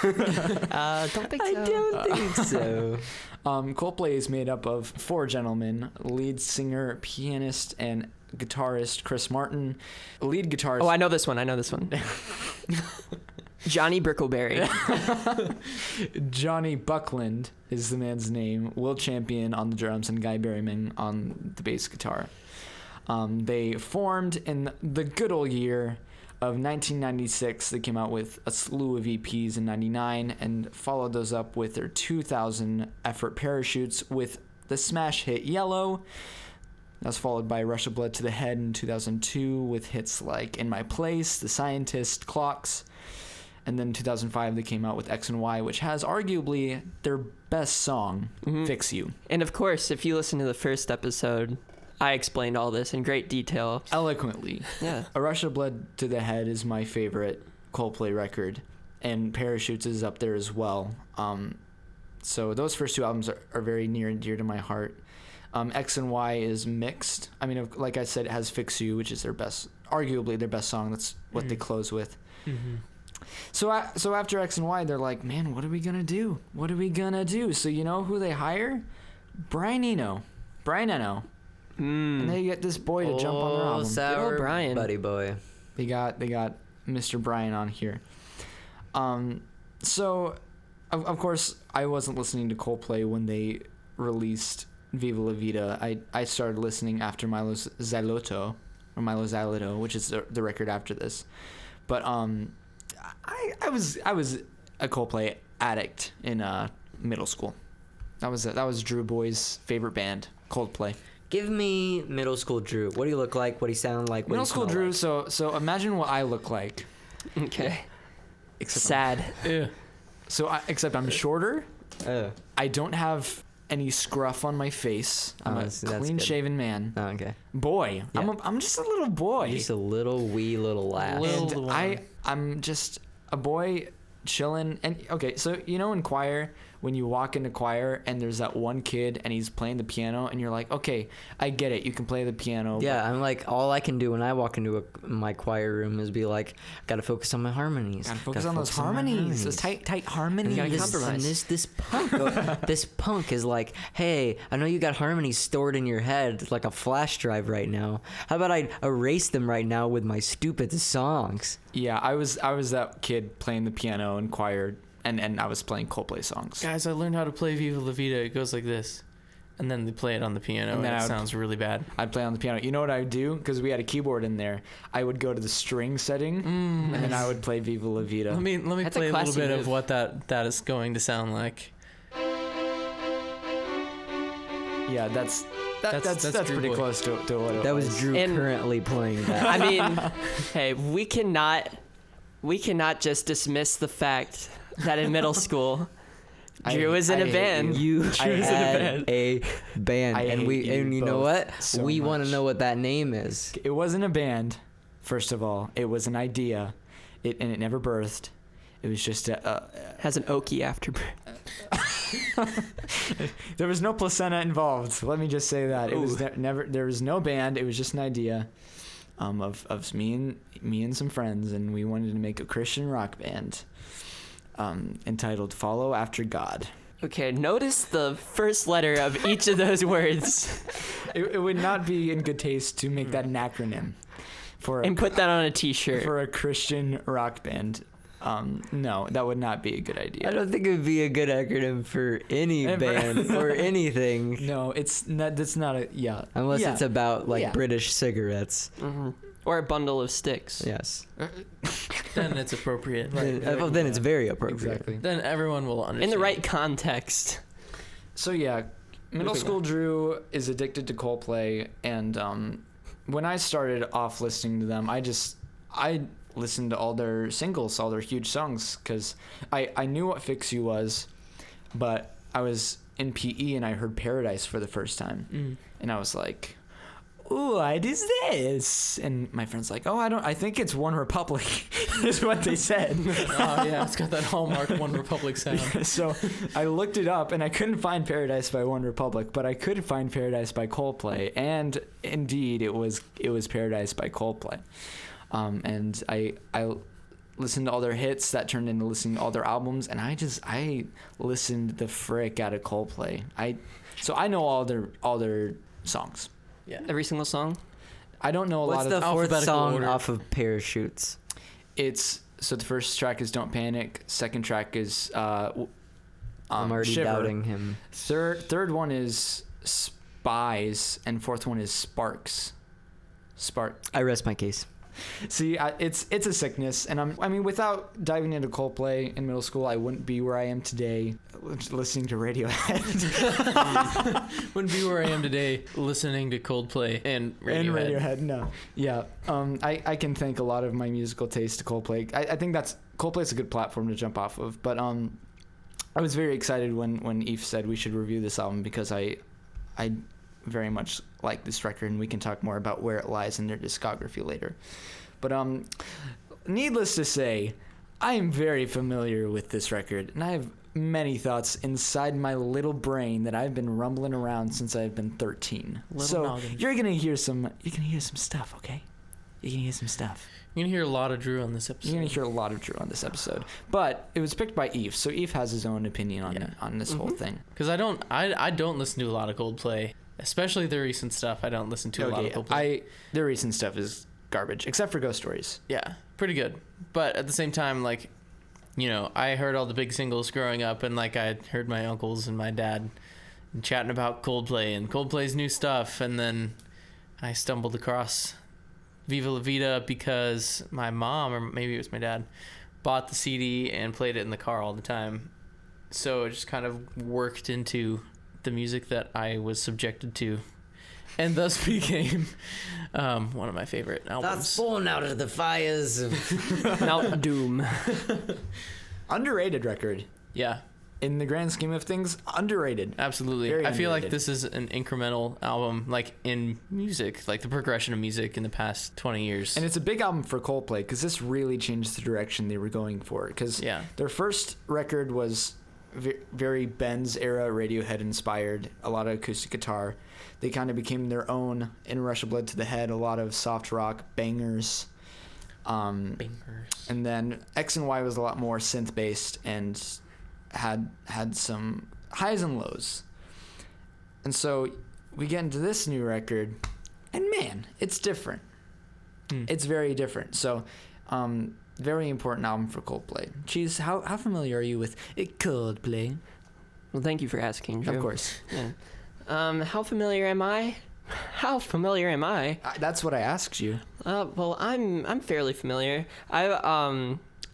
Don't think so. I don't think so. Coldplay is made up of four gentlemen: lead singer, pianist, and guitarist Chris Martin. Lead guitarist. Oh, I know this one. Johnny Brickleberry. Johnny Buckland is the man's name. Will Champion on the drums and Guy Berryman on the bass guitar. They formed in the good old year of 1996. They came out with a slew of EPs in 99 and followed those up with their 2000 effort Parachutes with the smash hit Yellow. That was followed by Rush of Blood to the Head in 2002 with hits like In My Place, The Scientist, Clocks. And then in 2005 they came out with X and Y, which has arguably their best song, Fix You. And of course, if you listen to the first episode, I explained all this in great detail. Eloquently. Yeah. A Rush of Blood to the Head is my favorite Coldplay record, and Parachutes is up there as well. So those first two albums are very near and dear to my heart. X and Y is mixed. I mean, like I said, it has Fix You, which is arguably their best song. That's what they close with. So after X and Y, they're like, man, what are we going to do? What are we going to do? So you know who they hire? Brian Eno. And they get this boy to jump on their album. Sour Good old Brian. buddy boy. They got Mr. Brian on here. So of course I wasn't listening to Coldplay when they released Viva la Vida. I started listening after Milo Xyloto, which is the record after this. But I was a Coldplay addict in middle school. That was Drew Boy's favorite band, Coldplay. Give me middle school Drew. What do you look like? What do you sound like? What Middle do you school smell Drew. like? So imagine what I look like. Okay. Except Sad. Yeah. except I'm shorter. Oh. I don't have any scruff on my face. I'm a that's good. clean-shaven man. Oh, okay. Boy. Yeah. I'm just a little boy. Just a little wee little lass. Little- And one. I'm just a boy chilling. And okay, so in choir when you walk into choir and there's that one kid and he's playing the piano and you're like, okay, I get it. You can play the piano. Yeah, I'm like, all I can do when I walk into my choir room is be like, gotta focus on my harmonies. Gotta focus on those harmonies. Those tight harmonies. gotta compromise. And this punk, this punk is like, hey, I know you got harmonies stored in your head like a flash drive right now. How about I erase them right now with my stupid songs? Yeah, I was that kid playing the piano in choir, and I was playing Coldplay songs. Guys, I learned how to play Viva la Vida. It goes like this. And then they play it on the piano, and it sounds really bad. I'd play on the piano. You know what I would do? Because we had a keyboard in there. I would go to the string setting, and then I would play Viva la Vida. Let me That's a play a little classy bit move. of what that is going to sound like. Yeah, that's Drew pretty Boy. close to what it That was Drew And- currently playing that. I mean, hey, we cannot just dismiss the fact that in middle school, Drew was in I a hate band. You I had a band, I and hate you know both what? so We want much. to know what that name is. It wasn't a band, first of all. It was an idea, and it never birthed. It was just Has an Okie afterbirth. there was no placenta involved. Let me just say that it was never. There was no band. It was just an idea, of me and some friends, and we wanted to make a Christian rock band, entitled "Follow After God." Okay, notice the first letter of each of those words It would not be in good taste to make that an acronym for and put that on a T-shirt. for a Christian rock band. No, that would not be a good I idea. don't think it would be a good acronym for any Ever. band or anything, No, it's not. That's not a unless Yeah. it's about like Yeah. British cigarettes. Mhm. Or a bundle of sticks. Yes. Then it's appropriate. Then it's very appropriate. exactly. Then everyone will understand. In the right context. So yeah, middle Moving school Drew is addicted to Coldplay, and when I started off listening to them, I listened to all their singles, all their huge songs, because I knew what Fix You was, but I was in PE and I heard Paradise for the first time, and I was like, ooh, what is this? And my friend's like, oh, I think it's One Republic, is what they said. Oh yeah, it's got that hallmark One Republic sound. So I looked it up and I couldn't find Paradise by One Republic, but I could find Paradise by Coldplay, and indeed it was Paradise by Coldplay. And I listened to all their hits. That turned into listening to all their albums, and I listened the frick out of Coldplay. So I know all their songs. Yeah. Every single song. I don't know a What's lot the of. fourth alphabetical song order. off of Parachutes? So the first track is Don't Panic. Second track is I'm already Shiver. doubting him. Third one is Spies, and fourth one is Sparks. I rest my case. See, it's a sickness, and I mean, without diving into Coldplay in middle school, I wouldn't be where I am today, listening to Radiohead. Wouldn't be where I am today listening to Coldplay and Radiohead. And Radiohead, no, yeah. I can thank a lot of my musical taste to Coldplay. I think Coldplay's a good platform to jump off of, but I was very excited when Eve said we should review this album, because I very much like this record, and we can talk more about where it lies in their discography later. But needless to say, I am very familiar with this record, and I have many thoughts inside my little brain that I've been rumbling around since I've been 13. Little So noggin. you're gonna hear some stuff, okay? You can hear some stuff. You're gonna hear a lot of Drew on this episode. You're gonna hear a lot of Drew on this episode, but it was picked by Eve, so Eve has his own opinion on this whole thing. Because I don't listen to a lot of Coldplay, especially the recent stuff. I don't listen to a lot of Coldplay. Their recent stuff is garbage, except for Ghost Stories. Yeah, pretty good. But at the same time, like, you know, I heard all the big singles growing up, and like I heard my uncles and my dad chatting about Coldplay and Coldplay's new stuff, and then I stumbled across Viva la Vida because my mom, or maybe it was my dad, bought the CD and played it in the car all the time. So it just kind of worked into the music that I was subjected to, and thus became one of my favorite albums. born out of the fires of Mount Doom. Underrated record. Yeah, In the grand scheme of things, underrated. absolutely. Very I feel like underrated. this is an incremental album, like in music, like the progression of music in the past 20 years. And it's a big album for Coldplay, because this really changed the direction they were going for. Because Yeah. their first record was very Benz era Radiohead inspired, a lot of acoustic guitar. They kind of became their own in Rush of Blood to the Head, a lot of soft rock bangers. And then X and Y was a lot more synth based and had some highs and lows. And so we get into this new record, and man, it's different. It's very different. So very important album for Coldplay. Cheese, how familiar are you with Coldplay? Well, thank you for asking, Drew. Of course. Yeah. How familiar am I? How familiar am I? That's what I asked you. Well, I'm fairly familiar.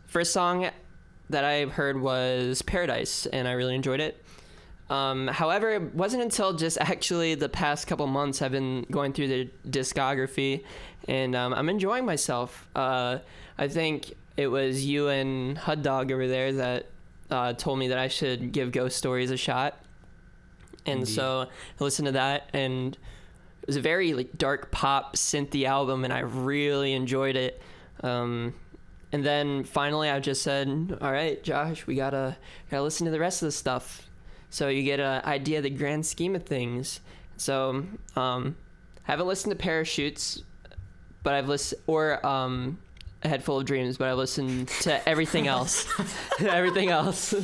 First song that I heard was Paradise, and I really enjoyed it. However, it wasn't until just actually the past couple months I've been going through the discography, and I'm enjoying myself. I think it was you and Hud Dog over there that told me that I should give Ghost Stories a shot. And Indeed. So I listened to that, and it was a very like dark pop synthy album, and I really enjoyed it. And then finally I just said, all right, Josh, we gotta listen to the rest of the stuff, so you get an idea of the grand scheme of things. So haven't listened to Parachutes, but I've listened, or A Head Full of Dreams, but I've listened to everything else. Everything else.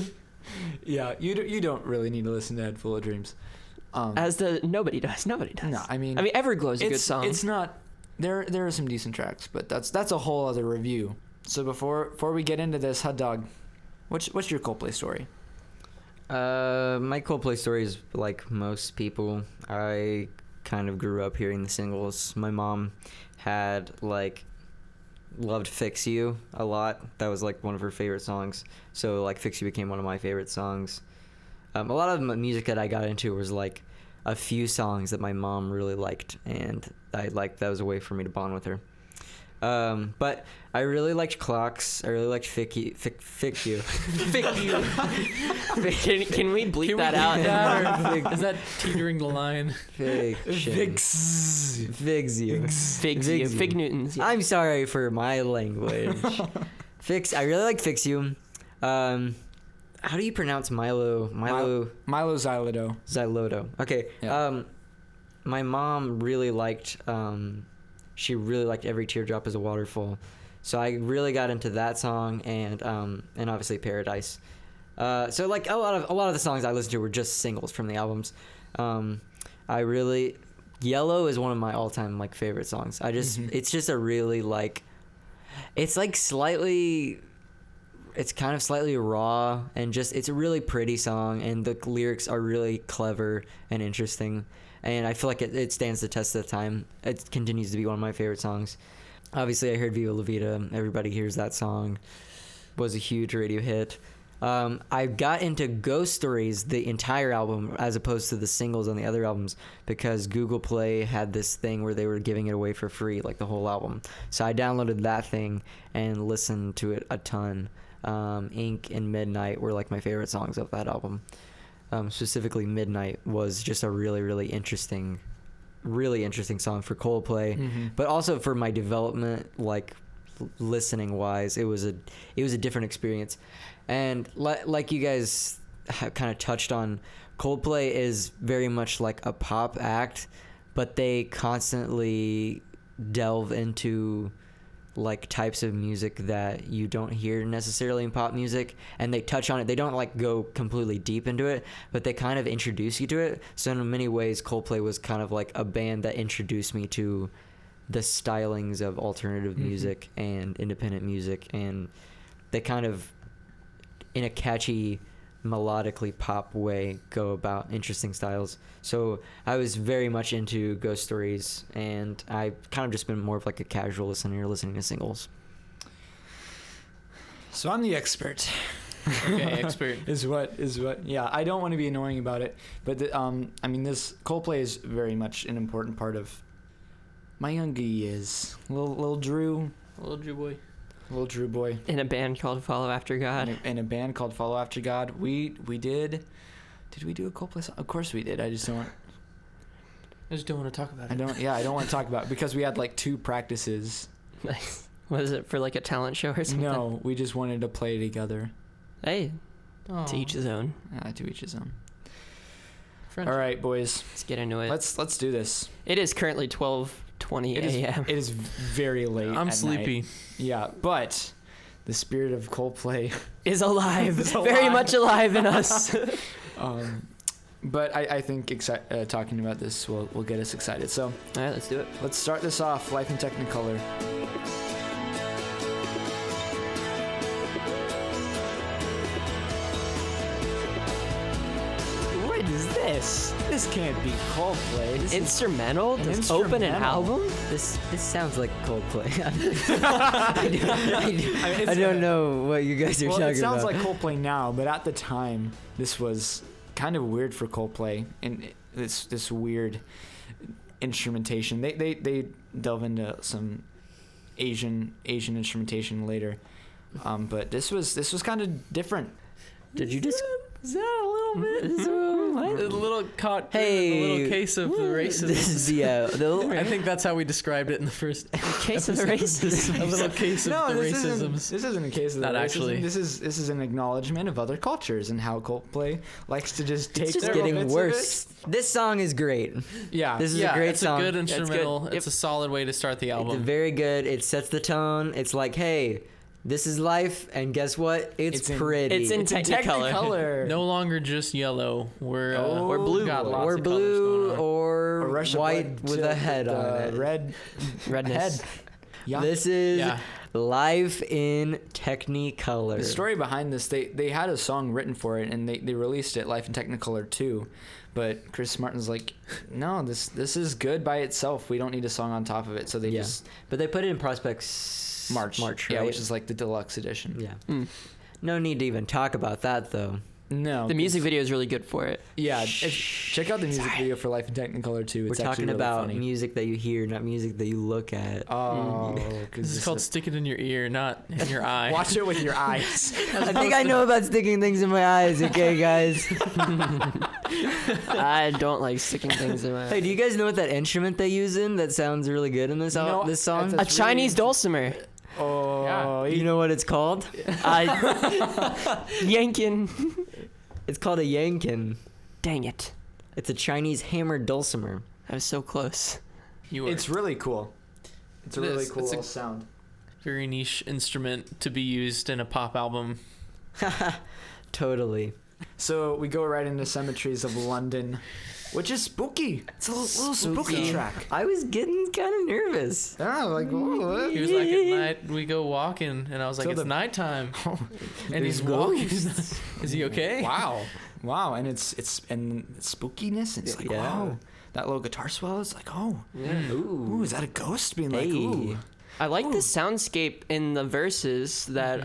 Yeah, you don't really need to listen to Head Full of Dreams. Nobody does. No, I mean Everglow's a good song. It's not. There are some decent tracks, but that's a whole other review. So before we get into this, Hud Dog, what's your Coldplay story? My Coldplay story is like most people. I kind of grew up hearing the singles. My mom had loved Fix You a lot. That was like one of her favorite songs. So like Fix You became one of my favorite songs. A lot of the music that I got into was like a few songs that my mom really liked, and that was a way for me to bond with her. But I really liked Clocks. I really liked Fick You. Fick You. Can we bleep that out? Is that teetering the line? Fix. Figs You. Fig Newtons. Yeah. I'm sorry for my language. I really like Fix You. How do you pronounce Milo Xyloto. Xyloto. Okay. Yeah. My mom really liked she really liked Every Teardrop is a Waterfall. So I really got into that song, and obviously Paradise. So like a lot of the songs I listened to were just singles from the albums. Yellow is one of my all-time like favorite songs. It's just a really like, it's kind of slightly raw, and just it's a really pretty song, and the lyrics are really clever and interesting, and I feel like it stands the test of time. It continues to be one of my favorite songs. Obviously, I heard Viva la Vida. Everybody hears that song. Was a huge radio hit. I got into Ghost Stories, the entire album, as opposed to the singles on the other albums, because Google Play had this thing where they were giving it away for free, like the whole album. So I downloaded that thing and listened to it a ton. Ink and Midnight were like my favorite songs of that album. Specifically, Midnight was just a really, really interesting song for Coldplay, but also for my development, like listening wise, it was a different experience. And like you guys have kind of touched on, Coldplay is very much like a pop act, but they constantly delve into like types of music that you don't hear necessarily in pop music, and they touch on it. They don't like go completely deep into it, but they kind of introduce you to it. So in many ways, Coldplay was kind of like a band that introduced me to the stylings of alternative music and independent music, and they kind of, in a catchy, melodically pop way, go about interesting styles. So I was very much into Ghost Stories, and I kind of just been more of like a casual listener, listening to singles. So I'm the expert. Okay, expert. is what yeah, I don't want to be annoying about it, but I mean, this Coldplay is very much an important part of my younger years. Little Drew boy In a band called Follow After God. in a band called Follow After God. We did we do a Coldplay song? Of course we did. I just don't want to talk about it. I don't want to talk about it because we had like 2 practices. Nice. Was it for like a talent show or something? No, we just wanted to play together. Hey, To each his own. To each his own. Friendship. All right, boys. Let's get into it. Let's do this. It is currently 12:20 a.m. It is very late. I'm at sleepy. night. Yeah, but the spirit of Coldplay Is alive. Is Very alive. much alive in us. But I think talking about this will get us excited. So All right, let's do it. let's start this off. Life in Technicolor. What is this? This can't be Coldplay. This is Instrumental? Does open an instrumental. album? This sounds like Coldplay. it's- I don't know what you guys are well, talking it sounds about. like Coldplay now, but at the time, this was kind of weird for Coldplay, and this weird instrumentation. They delve into some Asian instrumentation later, but this was kind of different. Did you just? Is that a little bit? A little caught Hey, in a little case of the racism. This is I think that's how we described it in the first Case of the racism. a little case of the racisms. This isn't a case of Not the racism. actually. This is an acknowledgement of other cultures and how Coldplay likes to just take. It's just their getting bits of worse. This song is great. it. Yeah. This is Yeah, a great it's song. a good it's good. instrumental. Yep. It's a solid way to start the It's album. very good. It sets the tone. It's like, hey, this is life, and guess what? It's pretty. it's in Technicolor. Technicolor. No longer just yellow. We're Or blue. got lots or of colors blue going on. or A rush of white blood with to a head the on it. Red Redness. head. Yeah. This is Yeah. life in Technicolor. The story behind this, they had a song written for it, and they released it, Life in Technicolor 2. But Chris Martin's like, no, this is good by itself. We don't need a song on top of it. So they Yeah. just But they put it in Prospects March, right? yeah, which is like the deluxe edition. Yeah. No need to even talk about that though. No, The music video is really good for it. Yeah, check out the music video for Life in Technicolor 2. We're It's talking actually really about funny. music that you hear, not music that you look at. Oh, This is called Stick It in Your Ear, not in your eye. watch it with your eyes. I think I know about sticking things in my eyes, okay, guys? I don't like sticking things in my Hey, do you guys know what that instrument they use in that sounds really good in this You know, this song? that's A Chinese dulcimer. Oh, You know what it's called? Yankin. It's called a yankin. Dang it. It's a Chinese hammered dulcimer. I was so close. You are it's really cool. It's a It really is. cool It's a- little sound. very niche instrument to be used in a pop album. Totally. So we go right into Cemeteries of London, which is spooky. It's a little spooky track. I was getting kind of nervous. Yeah, like whoa, He was like, at night we go walking, and I was like, So it's the- nighttime, and he's There's walking. ghosts. Is he okay? wow, and it's spookiness. It's like Yeah. wow, that little guitar swell. It's like oh, ooh, is that a ghost being like Hey. ooh? I like the soundscape in the verses that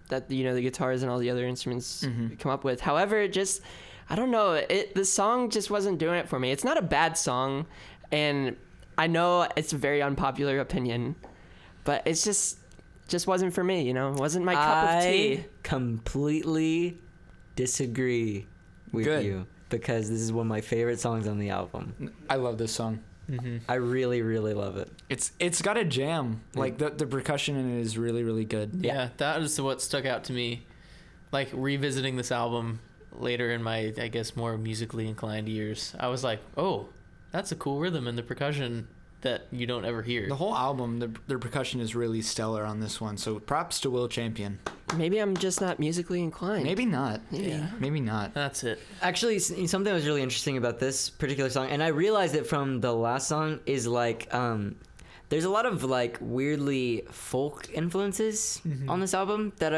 that the guitars and all the other instruments come up with. However, it just I don't know, the song just wasn't doing it for me. It's not a bad song, and I know it's a very unpopular opinion, but it's just wasn't for me, It wasn't my cup of tea. I completely disagree with Good. you because this is one of my favorite songs on the album. I love this song. I really, really love it. It's got a jam. Like the percussion in it is really really good. Yeah, that is what stuck out to me. Like revisiting this album later in my, I guess, more musically inclined years, I was like, oh, that's a cool rhythm in the percussion that you don't ever hear. The whole album, the percussion is really stellar on this one. So props to Will Champion. Maybe I'm just not musically inclined. Maybe not. Yeah. Maybe not. That's it. Actually, something that was really interesting about this particular song, and I realized it from the last song, is like there's a lot of like weirdly folk influences on this album that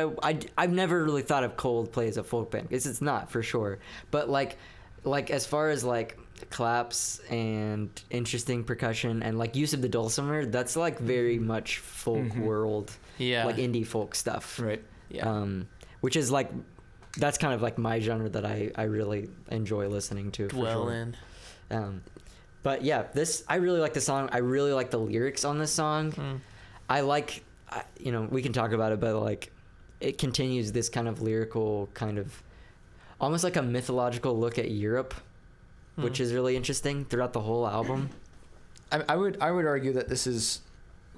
I've never really thought of Coldplay as a folk band. It's not for sure, but like as far as like claps and interesting percussion and like use of the dulcimer, that's like very much folk world, Yeah. like indie folk stuff. Right. Yeah. Which is like that's kind of like my genre that I really enjoy listening to. Dwell for sure. in. But yeah, I really like the song. I really like the lyrics on this song. I like, we can talk about it, but like, it continues this kind of lyrical kind of, almost like a mythological look at Europe, which is really interesting throughout the whole album. I would argue that this is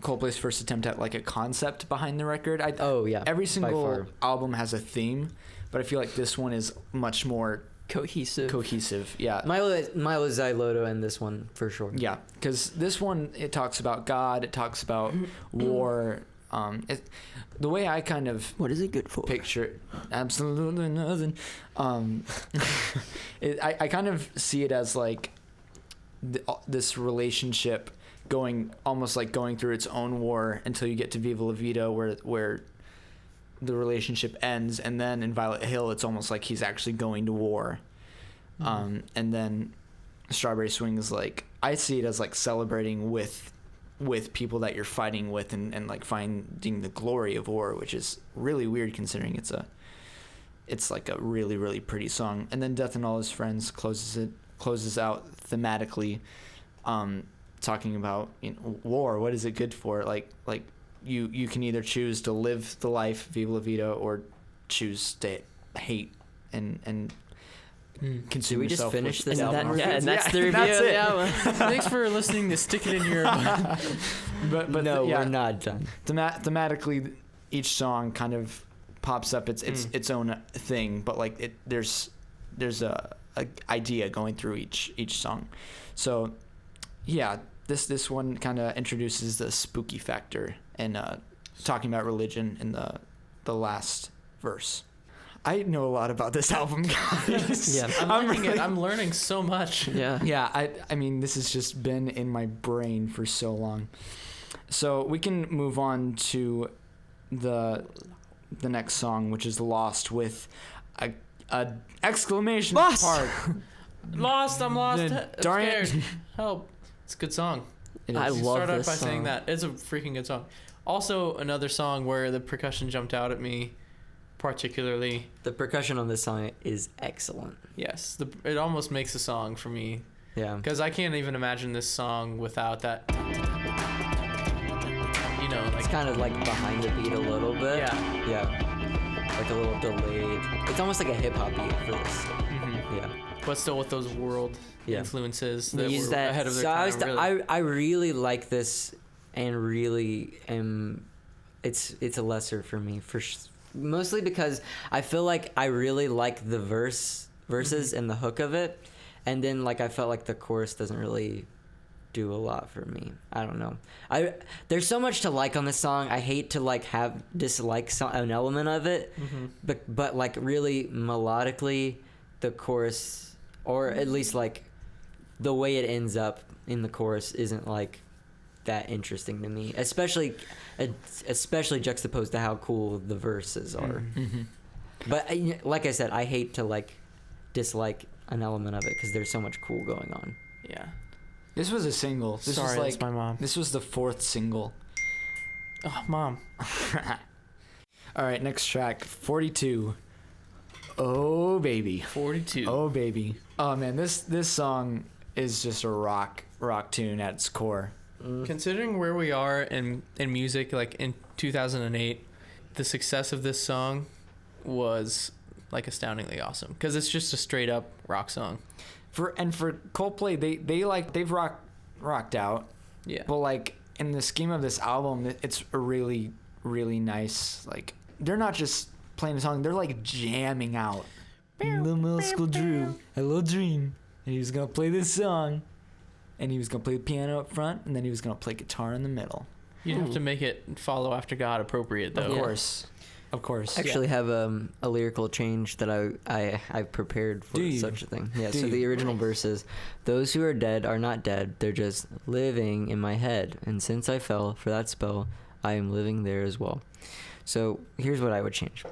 Coldplay's first attempt at like a concept behind the record. Oh yeah, Every by single far. album has a theme, but I feel like this one is much more Cohesive. Yeah. Milo Xyloto in this one for sure. Yeah, because this one, it talks about God, it talks about war. The way I kind of What is it good for? picture absolutely nothing. I kind of see it as like this relationship almost like going through its own war until you get to Viva la Vida, where the relationship ends, and then in Violet Hill it's almost like he's actually going to war. And then Strawberry Swing is like, I see it as like celebrating with people that you're fighting with, and like finding the glory of war, which is really weird considering it's like a really, really pretty song. And then Death and All His Friends closes out thematically, talking about, you know, war. What is it good for? Like you can either choose to live the life Viva la Vida or choose to hate and consume Did we just yourself finish with- this album? And that's the review that's of it. the album. Thanks for listening to Stick It in Your but No, yeah, we're not done. thematically each song kind of pops up its own thing, but like there's a idea going through each song. So yeah, this one kind of introduces the spooky factor and talking about religion in the last verse. I know a lot about this album, guys. Yeah. I'm learning so much. Yeah. Yeah, I mean, this has just been in my brain for so long. So we can move on to the next song, which is Lost, with a exclamation Lost! part. Lost. I'm lost. The I'm darn it. scared. Help. It's a good song. It I is. love Start out this by saying song. that. It's a freaking good song. Also, another song where the percussion jumped out at me particularly. The percussion on this song is excellent. Yes, it almost makes a song for me, Yeah. because I can't even imagine this song without that. You know, It's like, kind of like behind the beat a little bit. yeah. Yeah. Like a little delayed. It's almost like a hip hop beat for this. hmm Yeah. But still with those world Yeah. influences They that use were that- ahead of their So time. Really. I really like this, and really am. It's a lesser for me mostly because I feel like I really like the verses and the hook of it, and then like I felt like the chorus doesn't really do a lot for me. I don't know. There's so much to like on this song. I hate to like dislike an element of it, but like really melodically, the chorus, or at least like the way it ends up in the chorus, isn't like that interesting to me, especially juxtaposed to how cool the verses are. But like I said, I hate to like dislike an element of it because there's so much cool going on. Yeah. This was a single. This Sorry, was like that's my mom. This was the 4th single. Oh, Mom. All right, next track, 42. Oh baby. 42. Oh baby. Oh man, this song is just a rock tune at its core. Considering where we are in music, like in 2008, the success of this song was like astoundingly awesome, because it's just a straight up rock song. For Coldplay, they've rocked out. Yeah. But like in the scheme of this album, it's a really, really nice, like they're not just playing a song, they're like jamming out. The middle school Drew, hello dream. And he was gonna play this song, and he was gonna play the piano up front, and then he was gonna play guitar in the middle. You'd have to make it follow after God appropriate, though. Of course. I actually have a lyrical change that I've prepared for Do you? such a thing. Yeah. Do So the you? original verse is, "Those who are dead are not dead; they're just living in my head. And since I fell for that spell, I am living there as well." So here's what I would change: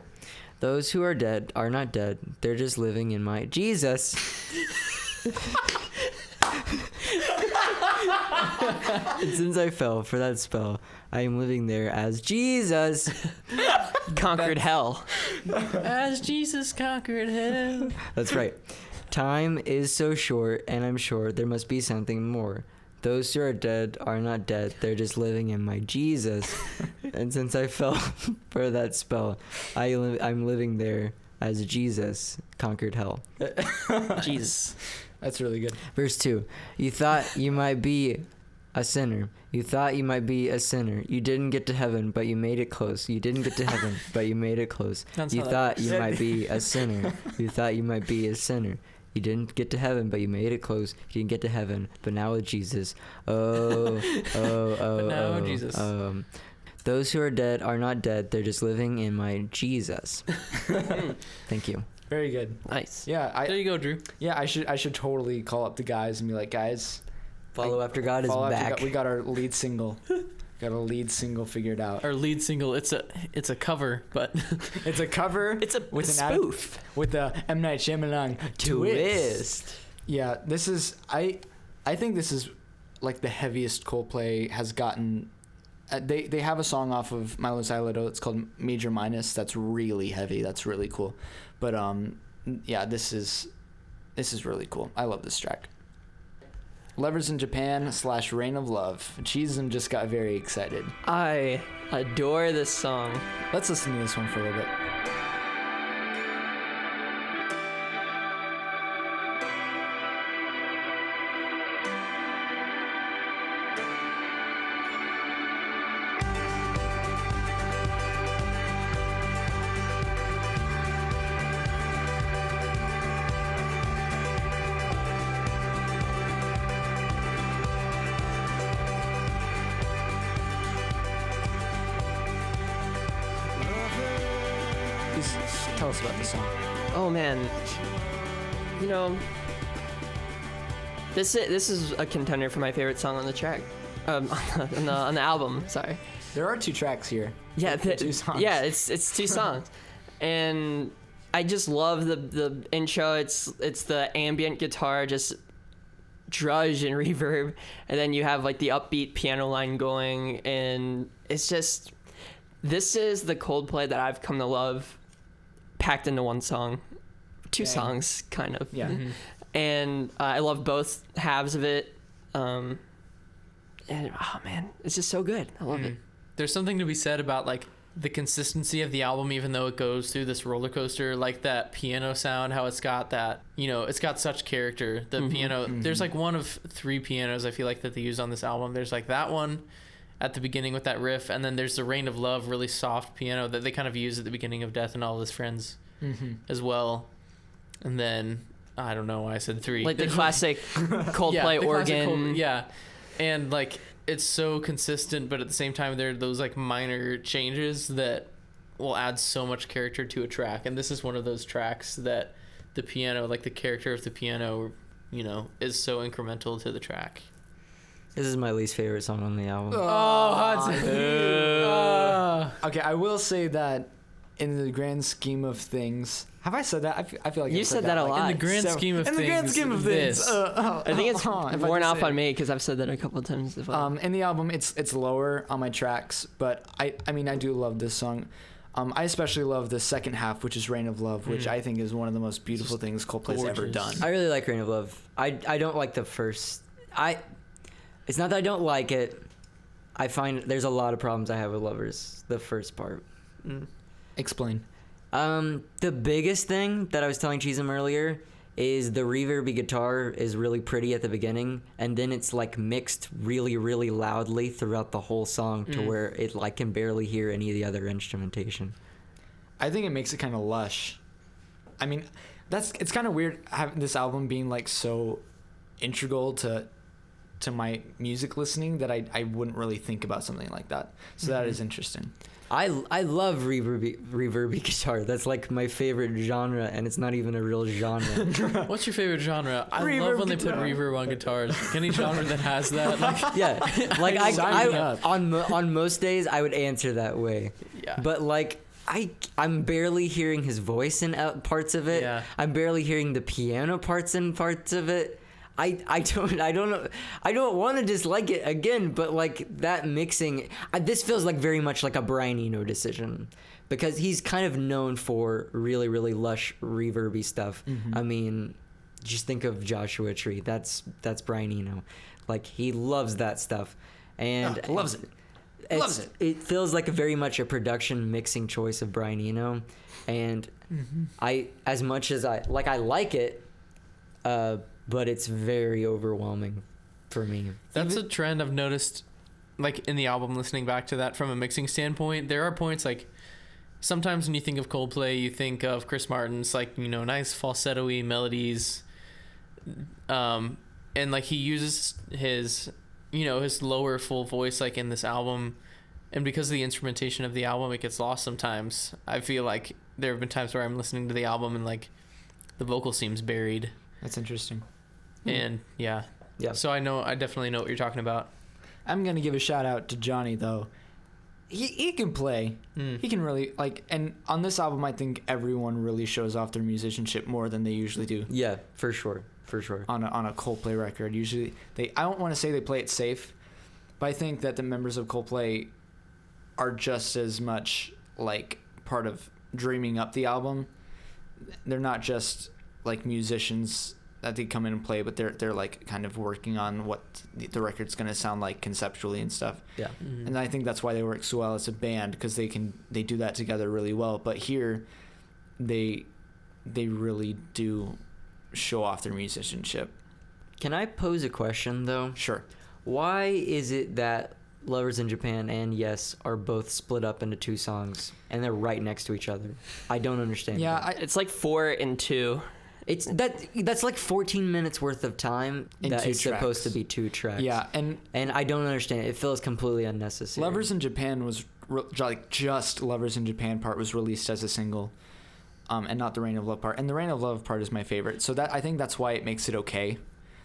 "Those who are dead are not dead; they're just living in my Jesus." And since I fell for that spell, I am living there as Jesus. Conquered hell. As Jesus conquered hell. That's right. Time is so short, and I'm sure there must be something more. Those who are dead are not dead, they're just living in my Jesus. And since I fell for that spell, I'm living there as Jesus conquered hell. Jesus. That's really good. Verse 2. You thought you might be a sinner. You thought you might be a sinner. You didn't get to heaven, but you made it close. You didn't get to heaven, but you made it close. That's You how that thought works. you might be a sinner. You thought you might be a sinner. You didn't get to heaven, but you made it close. You didn't get to heaven, but now with Jesus. Oh, But now oh. Jesus. Those who are dead are not dead. They're just living in my Jesus. Thank you. Very good. Nice. Yeah, There you go, Drew. I should totally call up the guys and be like, guys, Follow After God is Follow After back. God- we got our lead single. Got a lead single figured out. Our lead single. It's a cover, but It's a cover. It's a with an spoof. with the M Night Shyamalan twist. Yeah, this is I think this is like the heaviest Coldplay has gotten. They have a song off of Milo Siloto. It's called Major Minus. That's really heavy. That's really cool. But yeah, this is really cool. I love this track. Lovers in Japan / Reign of Love. Cheesem just got very excited. I adore this song. Let's listen to this one for a little bit. Please tell us about this song. Oh man, you know, this is a contender for my favorite song on the track, on the album. Sorry. There are 2 tracks here. Yeah, Two songs. yeah, it's 2 songs, and I just love the intro. It's the ambient guitar, just drudge and reverb, and then you have like the upbeat piano line going, and it's just, this is the Coldplay that I've come to love, packed into one song, 2 Dang. songs kind of. Yeah. Mm-hmm. And I love both halves of it, and oh man, it's just so good. I love it. There's something to be said about like the consistency of the album, even though it goes through this roller coaster, like that piano sound, how it's got that, it's got such character. The piano, there's like one of 3 pianos I feel like that they use on this album. There's like that one at the beginning with that riff, and then there's the Reign of Love, really soft piano that they kind of use at the beginning of Death and All His Friends as well. And then I don't know why I said 3. Like the classic Coldplay the classic organ. yeah, and like it's so consistent, but at the same time there are those like minor changes that will add so much character to a track. And this is one of those tracks that the piano, like the character of the piano, is so incremental to the track. This is my least favorite song on the album. Oh, Hudson. Okay, I will say that in the grand scheme of things, have I said that? I feel like You I've said that a like, lot. In the grand scheme of in things, the grand scheme of things, this. I think it's if I worn just off say on it. me because I've said that a couple of times as well. In the album, it's lower on my tracks, but I mean I do love this song. I especially love the second half, which is Reign of Love, which I think is one of the most beautiful things Coldplay's ever gorgeous. done. I really like Reign of Love. I don't like the first. It's not that I don't like it. I find there's a lot of problems I have with Lovers. The first part. Explain. The biggest thing that I was telling Cheesem earlier is the reverby guitar is really pretty at the beginning, and then it's like mixed really, really loudly throughout the whole song to where it like can barely hear any of the other instrumentation. I think it makes it kind of lush. I mean, it's kind of weird having this album being like so integral to my music listening that I wouldn't really think about something like that. So that is interesting. I love reverby guitar. That's like my favorite genre, and it's not even a real genre. What's your favorite genre? I Reverb love when they put guitar. reverb on guitars. Any genre that has that, like, Yeah, like Sign me I up. on most days I would answer that way. yeah. But like I'm barely hearing his voice in parts of it. Yeah. I'm barely hearing the piano parts in parts of it. I don't know. I don't want to dislike it again, but like that mixing, this feels like very much like a Brian Eno decision, because he's kind of known for really, really lush reverby stuff. I mean, just think of Joshua Tree. That's Brian Eno. Like he loves that stuff, and Loves it. It feels like very much a production mixing choice of Brian Eno, and as much as I like it, but it's very overwhelming. for me. That's a trend I've noticed, like in the album. Listening back to that from a mixing standpoint, there are points like sometimes when you think of Coldplay, you think of Chris Martin's like nice falsetto-y melodies, and like he uses his his lower full voice like in this album, and because of the instrumentation of the album, it gets lost sometimes. I feel like there have been times where I'm listening to the album and like the vocal seems buried. That's interesting. And yeah. So I definitely know what you're talking about. I'm gonna give a shout out to Johnny though. He can play. He can really and on this album, I think everyone really shows off their musicianship more than they usually do. Yeah, for sure. On a Coldplay record, usually I don't want to say they play it safe, but I think that the members of Coldplay are just as much like part of dreaming up the album. They're not just like musicians that they come in and play, but they're like kind of working on what the record's going to sound like conceptually and stuff. Yeah. Mm-hmm. And I think that's why they work so well as a band, because they do that together really well. But here they really do show off their musicianship. Can I pose a question though? Sure. Why is it that Lovers in Japan and Yes are both split up into 2 songs and they're right next to each other? I don't understand. Yeah, that. It's like 4 and 2. It's that's like 14 minutes worth of time In that 2 is supposed tracks. to be 2 tracks. Yeah, and I don't understand. It feels completely unnecessary. Lovers in Japan was just Lovers in Japan part was released as a single, and not the Reign of Love part. And the Reign of Love part is my favorite. So I think that's why it makes it okay.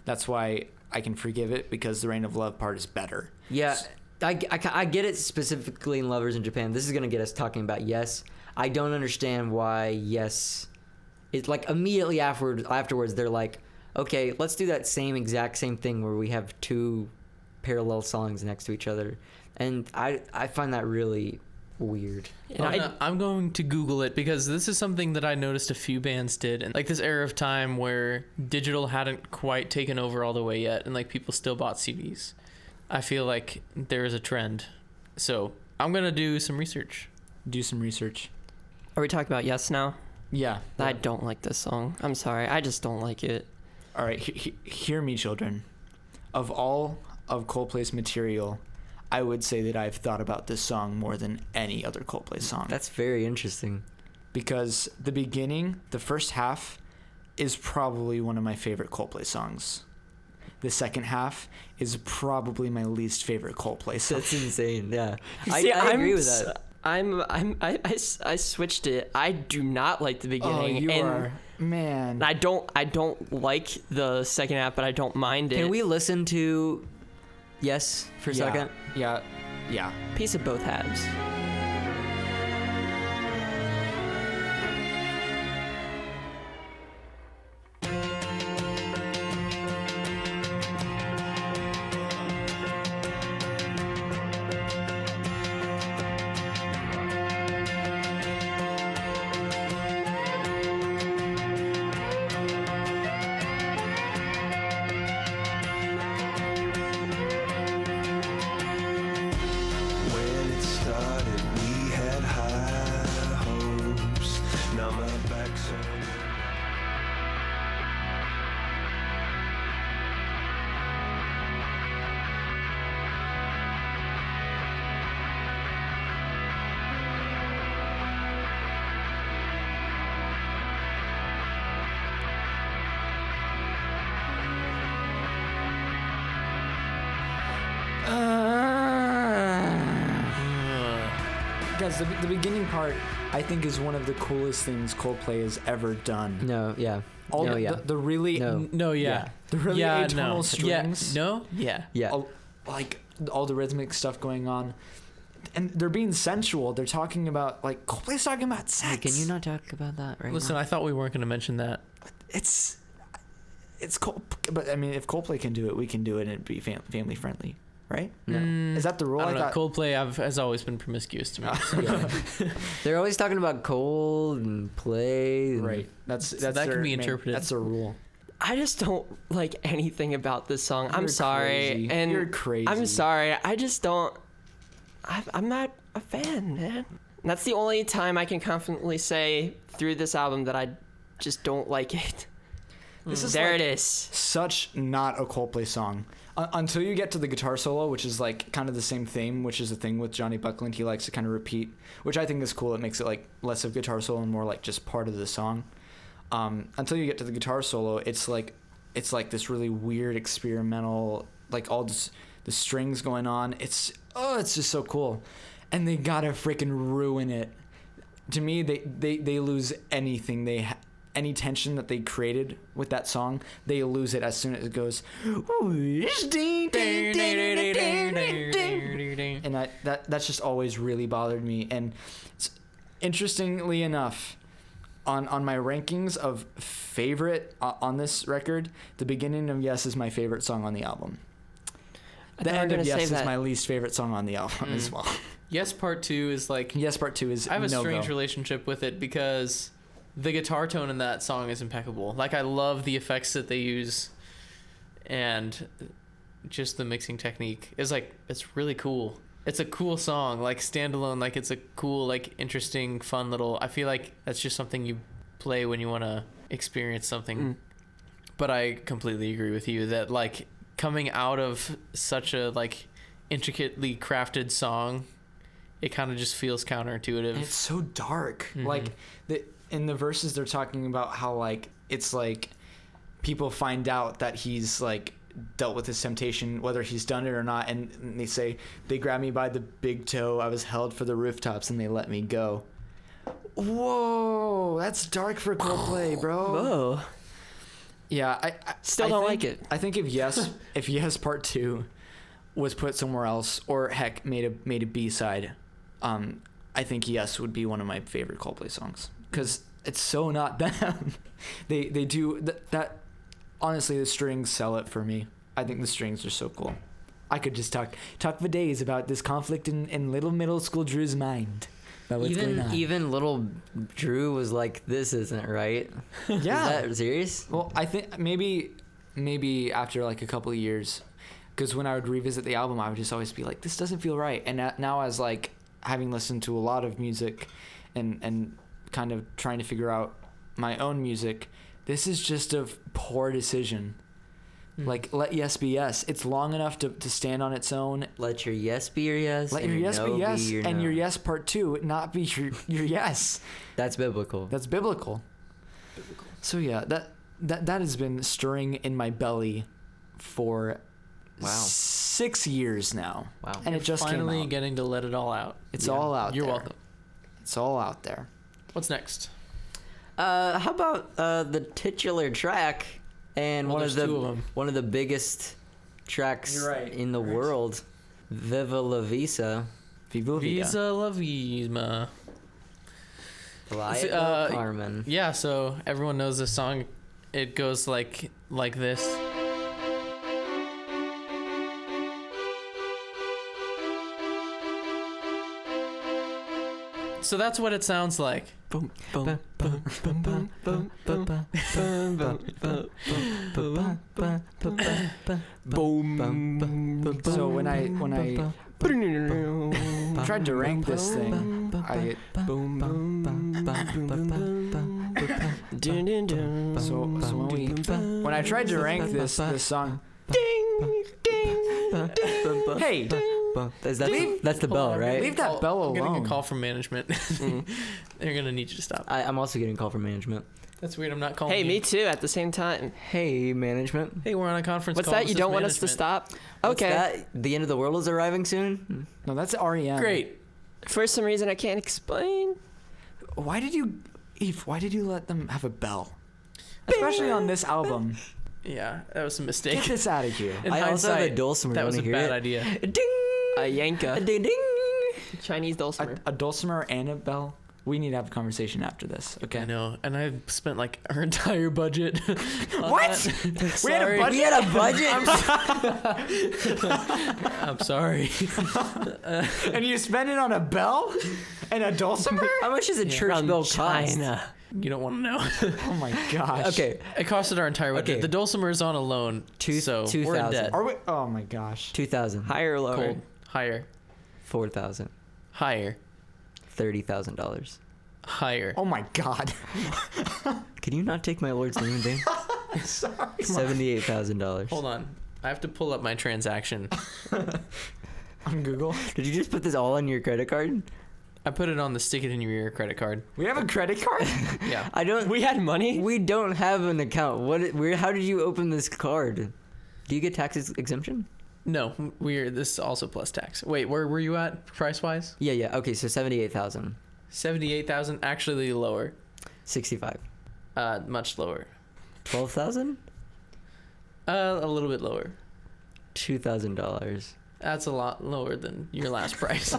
That's why I can forgive it, because the Reign of Love part is better. Yeah, I get it specifically in Lovers in Japan. This is going to get us talking about Yes. I don't understand why Yes... It's like immediately afterwards they're like, okay, let's do that exact same thing where we have 2 parallel songs next to each other. And I find that really weird. I'm going to Google it because this is something that I noticed a few bands did, and like this era of time where digital hadn't quite taken over all the way yet, and like people still bought CDs. I feel like there is a trend, so I'm gonna do some research. Are we talking about Yes now? Yeah. I don't like this song. I'm sorry. I just don't like it. All right, hear me, children. Of all of Coldplay's material, I would say that I've thought about this song more than any other Coldplay song. That's very interesting. Because the beginning, the first half, is probably one of my favorite Coldplay songs. The second half is probably my least favorite Coldplay song. That's insane. Yeah, See, I agree with that. I switched it. I do not like the beginning. Oh, you and are, man. I don't like the second half, but I don't mind it. Can we listen to Yes for a second? Yeah. Piece of both halves. When it started, we had high hopes. Now my back's on. Guys, the beginning part, I think, is one of the coolest things Coldplay has ever done. No, yeah. All no, yeah. the really No, yeah. the really Yeah, atonal no. strings. Yeah, no, yeah. Yeah. Like all the rhythmic stuff going on, and they're being sensual. They're talking about Coldplay's talking about sex. Hey, can you not talk about that right Listen, now? I thought we weren't going to mention that. It's cool, but I mean, if Coldplay can do it, we can do it, and it'd be family friendly, right? No. Is that the rule? I don't know. thought- Coldplay has always been promiscuous to me. Yeah. They're always talking about cold and play. And Right. That's that can their be main- interpreted. That's a rule. I just don't like anything about this song. I'm You're sorry. crazy. And You're crazy. I'm sorry. I just don't. I'm not a fan, man. And that's the only time I can confidently say through this album that I just don't like it. This is There like it is. such not a Coldplay song. Until you get to the guitar solo, which is like kind of the same theme, which is the thing with Johnny Buckland. He likes to kind of repeat, which I think is cool. It makes it like less of guitar solo and more like just part of the song. Until you get to the guitar solo, it's like this really weird experimental, like all this, the strings going on. It's just so cool, and they gotta freaking ruin it. To me, they lose anything any tension that they created with that song. They lose it as soon as it goes. And that's just always really bothered me. And interestingly enough, on my rankings of favorite on this record, the beginning of Yes is my favorite song on the album. The end of Yes is my least favorite song on the album as well. Yes Part 2 is like... Yes Part 2 is I have a strange no-go. relationship with it because the guitar tone in that song is impeccable. Like, I love the effects that they use, and just the mixing technique is like, it's really cool. It's a cool song, like standalone, like it's a cool, like interesting, fun little... I feel like that's just something you play when you want to experience something. But I completely agree with you that like coming out of such a like intricately crafted song, it kind of just feels counterintuitive. And it's so dark. Like in the verses they're talking about how like it's like people find out that he's like dealt with his temptation, whether he's done it or not, and they say they grabbed me by the big toe, I was held for the rooftops, and they let me go. Whoa, that's dark for Coldplay, bro. Whoa. Yeah, I Still don't like it. I think if Yes Part 2 was put somewhere else, or heck made a B-side, I think Yes would be one of my favorite Coldplay songs, because it's so not them. they do that. Honestly, the strings sell it for me. I think the strings are so cool. I could just talk for days about this conflict in little middle school Drew's mind. About what's going on. Even little Drew was like, "This isn't right." Yeah. Is that serious? Well, I think maybe after like a couple of years, because when I would revisit the album, I would just always be like, "This doesn't feel right." And now, as like having listened to a lot of music, and kind of trying to figure out my own music, this is just a poor decision. Like, let yes be yes. It's long enough to stand on its own. Let your yes be your yes. Let and your yes no be yes, your and no. your yes part 2 not be your yes. That's biblical. That's biblical. So yeah, that has been stirring in my belly for 6 years now. Wow. And it just finally came out. getting to let it all out. It's all out You're there. welcome. It's all out there. What's next? How about the titular track and Well, one of there's two of 'em. one of the biggest tracks You're right. in the world, Viva la Vida. Viva la Vida. Visa la Vida. Playa So, del Carmen. Yeah, so everyone knows this song. It goes like this. So that's what it sounds like. Boom, boom, boom, boom, boom, boom, boom, boom. So when I tried to rank this thing, when I tried to rank this song, hey, that's the bell, right? leave that bell I'm getting alone. a call from management. They're gonna need you to stop. I'm also getting a call from management. That's weird. I'm not calling. Hey, you. me too. At the same time. Hey, management. Hey, we're on a conference What's call. that? This You is don't want us to management. stop? What's Okay. that? The end of the world is arriving soon. No, that's REM. Great. For some reason I can't explain. Why did you let them have a bell? Especially on this album. Yeah, that was a mistake. Get this out of here. In I also have a hindsight, dulcimer. That was a Wanna hear bad it? idea. Ding. A Yanka. Ding ding. Chinese dulcimer. A dulcimer and a bell? We need to have a conversation after this, okay? I know, and I spent like our entire budget. on What? that. We had a Sorry. budget? We had a budget. I'm sorry. And you spend it on a bell? And a dulcimer? How much does a church From bell cost? China. You don't want to know. Oh my gosh. Okay, It costed our entire budget. Okay. The dulcimer is on a loan, so we're in 2,000. debt. Are we? Oh my gosh. 2,000, Higher or lower? Cold. Higher. 4,000, Higher. $30,000. Higher. Oh my god. Can you not take my Lord's name in vain? Sorry. $78,000. Hold on. I have to pull up my transaction. On Google. Did you just put this all on your credit card? I put it on the stick it in your ear credit card. We have a credit card? Yeah. I don't. We had money. We don't have an account. How did you open this card? Do you get tax exemption? No, this is also plus tax. Wait, where were you at price wise? Yeah. Okay, so 78,000. 78,000, actually lower. 65. Much lower. 12,000. A little bit lower. $2,000. That's a lot lower than your last price.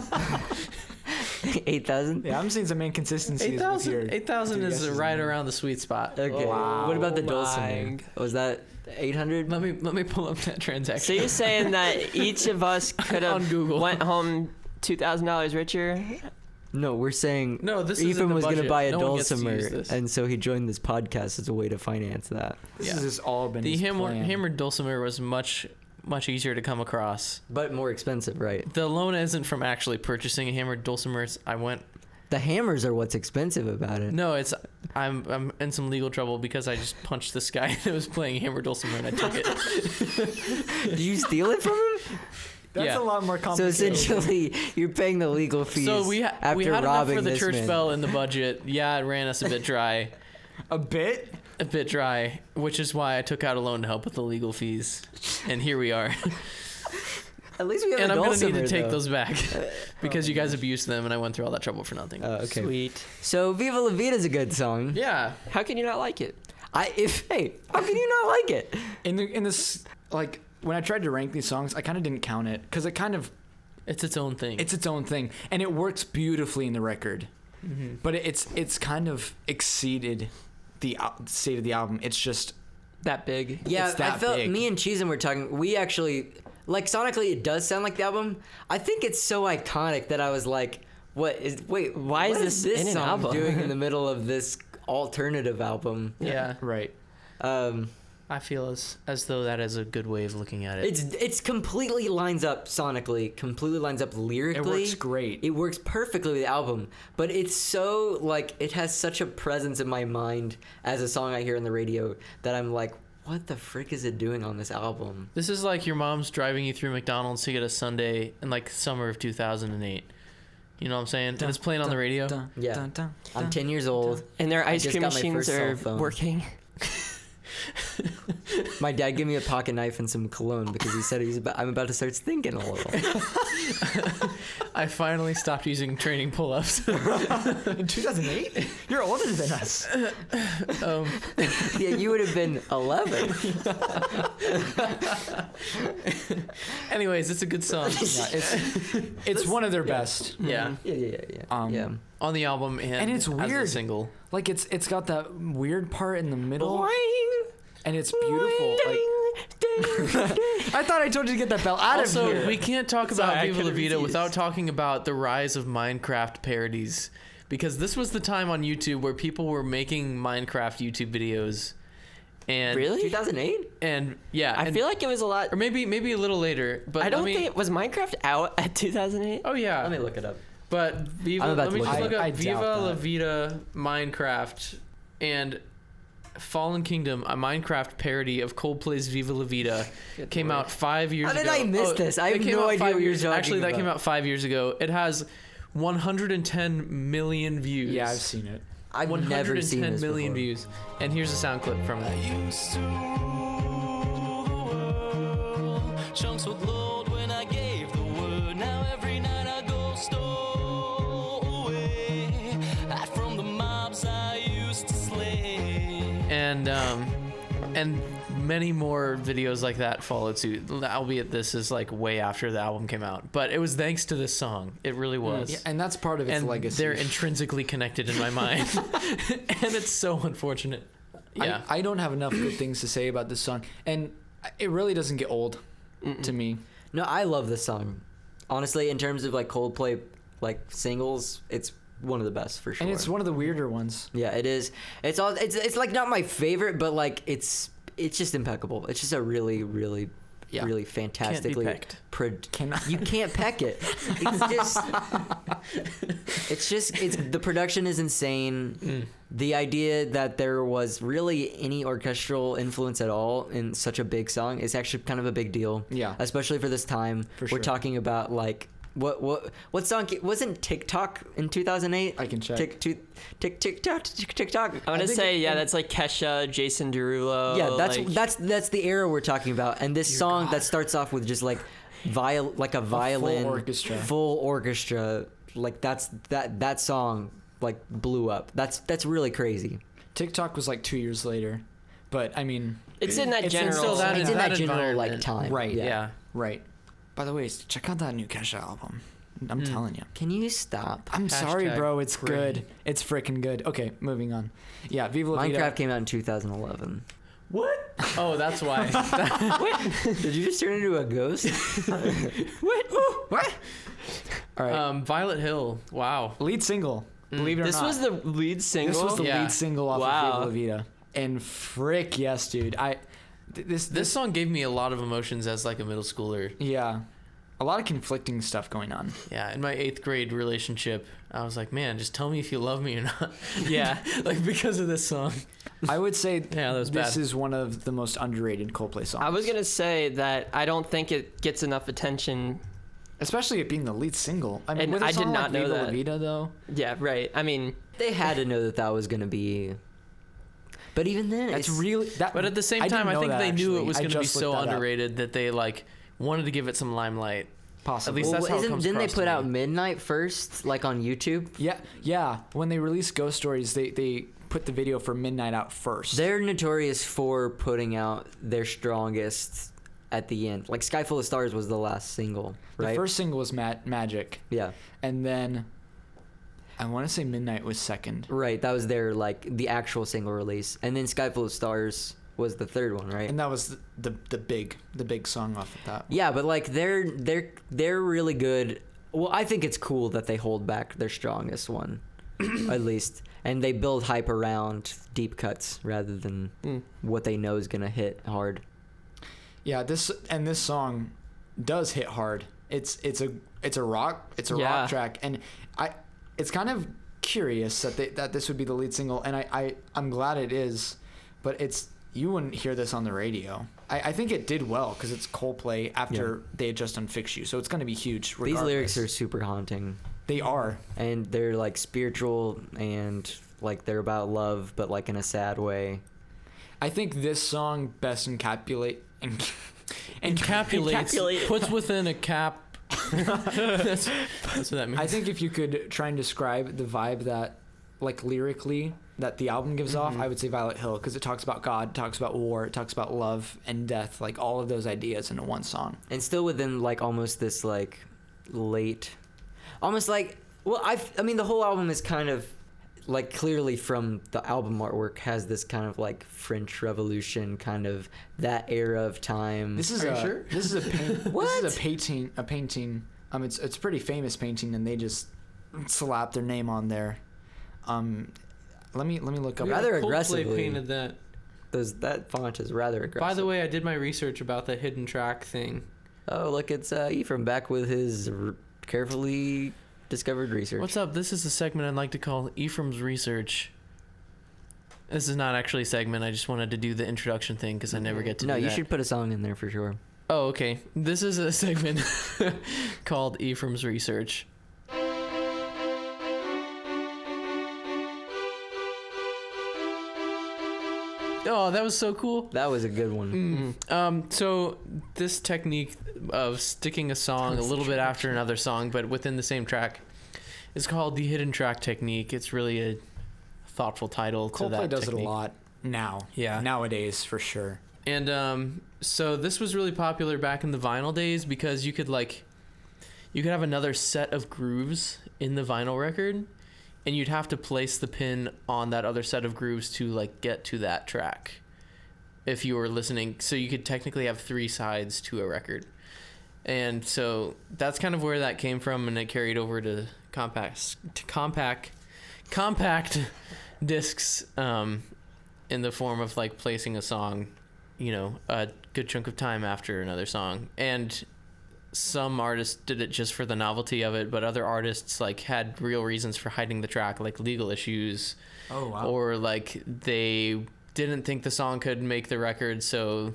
8,000. Yeah, I'm seeing some inconsistencies with your 8,000 is guesses. right around the sweet spot. Okay. Wow. What about the My dulcimer? Was that 800? Let me pull up that transaction. So you're saying that each of us could On have Google. went home $2,000 richer? No, we're saying No, this is Ethan was going to buy a no one gets to dulcimer, use this. and so he joined this podcast as a way to finance that. This Yeah. has just all been The his plan. hammered dulcimer was much easier to come across. But more expensive, right? The loan isn't from actually purchasing a hammered dulcimer. The hammers are what's expensive about it. No, I'm in some legal trouble because I just punched this guy that was playing hammered dulcimer and I took it. Did you steal it from him? That's Yeah. a lot more So complicated. essentially, you're paying the legal fees So we had after enough robbing for the this church man. bell in the budget. Yeah, it ran us a bit dry. A bit? A bit dry, which is why I took out a loan to help with the legal fees. And here we are. At least we have And a I'm going to dulcimer, need to take though. those back because you guys abused them and I went through all that trouble for nothing. Okay. Sweet. So Viva la Vida is a good song. Yeah. How can you not like it? Hey, how can you not like it? In this, like, when I tried to rank these songs, I kind of didn't count it because It's its own thing. it's its own thing, and it works beautifully in the record. Mm-hmm. But it's kind of exceeded the state of the album. It's just That big? Yeah, It's that I felt big. me and Cheesin were talking. We actually like sonically, it does sound like the album. I think it's so iconic that I was like, "Why Why what is this in an song album?" doing in the middle of this alternative album?" yeah. right. I feel as though that is a good way of looking at it. It's completely lines up sonically, completely lines up lyrically. It works great. It works perfectly with the album, but it's so like it has such a presence in my mind as a song I hear on the radio that I'm like, what the frick is it doing on this album? This is like your mom's driving you through McDonald's to get a sundae in like summer of 2008. You know what I'm saying? And it's playing on the radio. Yeah. I'm 10 years old. And their I ice just cream got my machines first cell are phone. working. My dad gave me a pocket knife and some cologne because he said I'm about to start stinking a little. I finally stopped using training pull-ups. In 2008, you're older than us. Yeah, you would have been 11. Anyways, it's a good song. It's one of their best. Yeah. Yeah. Yeah. On the album and it's as a weird. single. Like it's got that weird part in the middle, and it's beautiful. Like, I thought I told you to get that bell out of Also, here. we can't talk Sorry, I about Viva La couldn't Vida resist. without talking about the rise of Minecraft parodies. Because this was the time on YouTube where people were making Minecraft YouTube videos. And Really? 2008? And yeah. I and- feel like it was a lot. or maybe a little later. But I don't let me, think was Minecraft out at 2008. Oh yeah. Let me look it up. But Viva, I'm about let me to just look look it up up. I Viva doubt La that. Vida Minecraft and Fallen Kingdom, a Minecraft parody of Coldplay's Viva La Vida, came out 5 years How ago. did I miss this? I it have came no out idea 5 what you're years- talking Actually, that came about. out 5 years ago. It has 110 million views. Yeah, I've seen it. I've never seen 110 this million before. views. And here's a sound clip from it. Used to rule the world. Chunks would load when I gave the word. Now every night I go stowaway. Hide from the mobs I used to slay. And many more videos like that followed suit. Albeit this is like way after the album came out, but it was thanks to this song. It really was. Yeah, and that's part of its and legacy. they're intrinsically connected in my mind, and it's so unfortunate. Yeah, I don't have enough good things to say about this song, and it really doesn't get old to me. No, I love this song. Honestly, in terms of like Coldplay like singles, it's one of the best for sure. And it's one of the weirder ones. Yeah, it is. It's like not my favorite, but like it's just impeccable. It's just a really, really Yeah. really fantastically. pecked. You can't peck it. It's the production is insane. The idea that there was really any orchestral influence at all in such a big song is actually kind of a big deal. Yeah. Especially for this time. For sure. We're talking about like what song wasn't TikTok in 2008? I can check. TikTok. I'm gonna say that's like Kesha, Jason Derulo. Yeah, that's the era we're talking about. And this song that starts off with just like a violin, full orchestra. Like that song like blew up. That's really crazy. TikTok was like 2 years later, but I mean, it's in that general. It's in that general like time. Right. Yeah. Right. By the way, check out that new Kesha album. I'm telling you. Can you stop? I'm sorry, bro. It's pray. good. It's freaking good. Okay, moving on. Yeah, Viva la Vida. Minecraft came out in 2011. What? Oh, that's why. Did you just turn into a ghost? What? All right. Violet Hill. Wow. Lead single. Believe it or This not. was the lead single. This was the Yeah. lead single off Wow. of Viva la Vida. And frick yes, dude. This song gave me a lot of emotions as like a middle schooler. Yeah. A lot of conflicting stuff going on. Yeah, in my 8th grade relationship, I was like, man, just tell me if you love me or not. Yeah. Like because of this song. I would say Yeah, that was this bad. is one of the most underrated Coldplay songs. I was gonna say that I don't think it gets enough attention. Especially it being the lead single. I mean, And with a I did song not like know Viva la that. Vida, though. Yeah, right. I mean, They had to know that was going to be. But even then, That's it's really. But at the same I didn't time, I know think that, they knew actually. it was I going to be just so looked that up. underrated that they like wanted to give it some limelight. Possibly. At least that's how it comes didn't they across put to out me. Midnight first, like on YouTube? Yeah. When they released Ghost Stories, they put the video for Midnight out first. They're notorious for putting out their strongest at the end. Like Sky Full of Stars was the last single, right? The first single was Magic, Yeah. and then I want to say Midnight was second. Right, that was their like the actual single release. And then Sky Full of Stars was the third one, right? And that was the big song off of that. Yeah, but like they're really good. Well, I think it's cool that they hold back their strongest one, at least, and they build hype around deep cuts rather than what they know is gonna hit hard. Yeah, this song does hit hard. It's a rock rock track, and it's kind of curious that this would be the lead single, and I'm glad it is, but you wouldn't hear this on the radio. I think it did well because it's Coldplay after they had just done Fix You, so it's going to be huge. These lyrics regardless. are super haunting, They are. and they're like spiritual and like they're about love, but like in a sad way. I think this song best encapsulates Encapsulates. Puts within a cap. that's what that means. I think if you could try and describe the vibe that, like lyrically, that the album gives off, I would say Violet Hill, because it talks about God, it talks about war, it talks about love and death, like all of those ideas into one song. And still within like almost this like late, almost like, well, I mean the whole album is kind of like clearly from the album artwork has this kind of like French Revolution kind of that era of time. This is Are you sure? This is a paint. What? This is a painting. It's a pretty famous painting, and they just slap their name on there. Let me look up. Rather Coldplay aggressively. painted that. That font is rather aggressive. By the way, I did my research about the hidden track thing. Oh, look, it's Ephraim back with his carefully discovered research. What's up? This is a segment I'd like to call Ephraim's Research. This is not actually a segment. I just wanted to do the introduction thing because I never get to No, do you that. should put a song in there for sure. Oh, okay. This is a segment called Ephraim's Research. Oh, that was so cool. That was a good one. So this technique of sticking a song a little bit after another song, but within the same track, is called the hidden track technique. It's really a thoughtful title to that Coldplay does technique. it a lot now. Yeah. Nowadays, for sure. And so this was really popular back in the vinyl days because you could have another set of grooves in the vinyl record, and you'd have to place the pin on that other set of grooves to like get to that track if you were listening. So you could technically have 3 sides to a record. And so that's kind of where that came from, and it carried over to compact discs in the form of like placing a song a good chunk of time after another song. And some artists did it just for the novelty of it, but other artists like had real reasons for hiding the track, like legal issues. Oh, wow. Or like they didn't think the song could make the record, so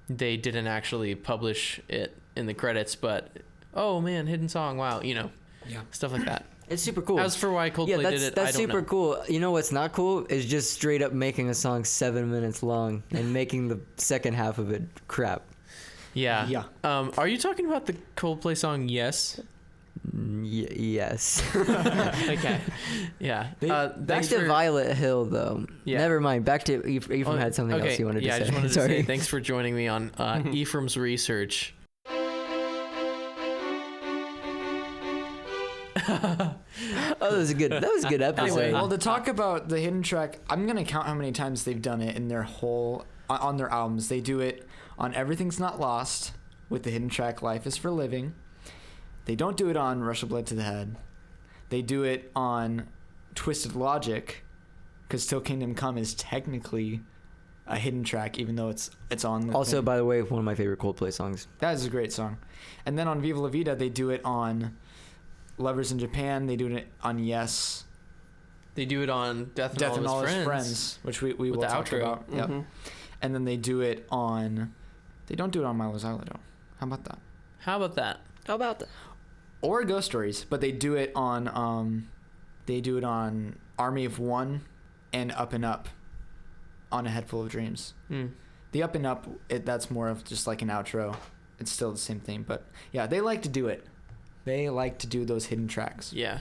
they didn't actually publish it in the credits, but oh man, hidden song, wow, stuff like that. It's super cool. As for why Coldplay did it, that's I don't super know. cool. You know what's not cool is just straight up making a song 7 minutes long and making the second half of it crap. Yeah. Yeah. Are you talking about the Coldplay song Yes? Yes. Okay. Yeah. Back to Violet Hill, though. Yeah. Never mind. Back to Ephraim had something else he wanted to say. I just wanted to Sorry. say thanks for joining me on Ephraim's research. Oh, that was a good episode. Anyway, well, to talk about the hidden track, I'm gonna count how many times they've done it in their whole on their albums. They do it on Everything's Not Lost with the hidden track "Life Is for Living." They don't do it on "Rush of Blood to the Head." They do it on "Twisted Logic," because "Till Kingdom Come" is technically a hidden track, even though it's on. The Also, thing. by the way, one of my favorite Coldplay songs. That is a great song. And then on "Viva la Vida," they do it on "Lovers in Japan." They do it on "Yes." They do it on Death and All His Friends, which we will the talk outro. about. Yep. Mm-hmm. And then they do it on. They don't do it on Milo's Island, though. How about that? How about that? How about that? Or Ghost Stories, but they do it on. They do it on Army of One, and Up and Up, on A Head Full of Dreams. Mm. The Up and Up, that's more of just like an outro. It's still the same thing, but yeah, they like to do it. They like to do those hidden tracks. Yeah.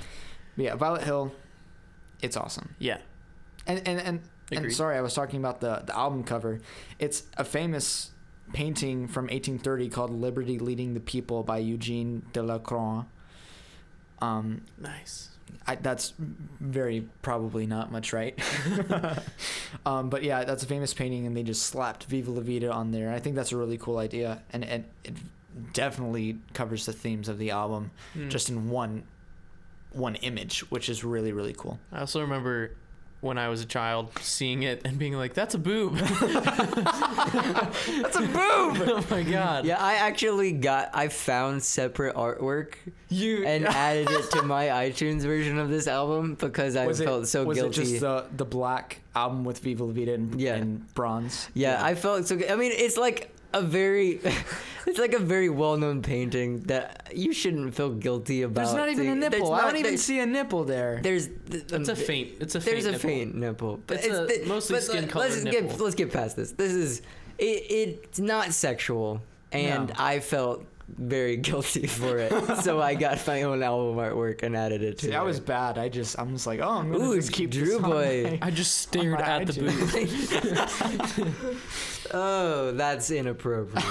But yeah, Violet Hill, it's awesome. Yeah. And Agreed. sorry, I was talking about the album cover. It's a famous painting from 1830 called "Liberty Leading the People" by Eugene Delacroix. Nice. That's very probably not much right. But yeah, that's a famous painting, and they just slapped "Viva la Vida" on there. I think that's a really cool idea, and it definitely covers the themes of the album just in one image, which is really, really cool. I also remember when I was a child seeing it and being like, that's a boob. That's a boob! Oh my god. Yeah, I found separate artwork You and added it to my iTunes version of this album because I felt so guilty. Was it just the black album with "Viva la Vida" and bronze? Yeah, I felt so good. I mean, it's like a very well-known painting that you shouldn't feel guilty about. There's not even a nipple. I don't even there's- see a nipple there. There's It's a faint. It's a faint. there's a nipple. faint nipple, but It's a mostly skin-colored nipple. Let's get past this. This is it's not sexual, and No. I felt very guilty for it. So I got my own album artwork and added it to See, that it. was bad. I'm just like, oh, I'm gonna Ooh, just keep Drew this on boy. my- I just stared my at the iTunes. boob. Oh, that's inappropriate.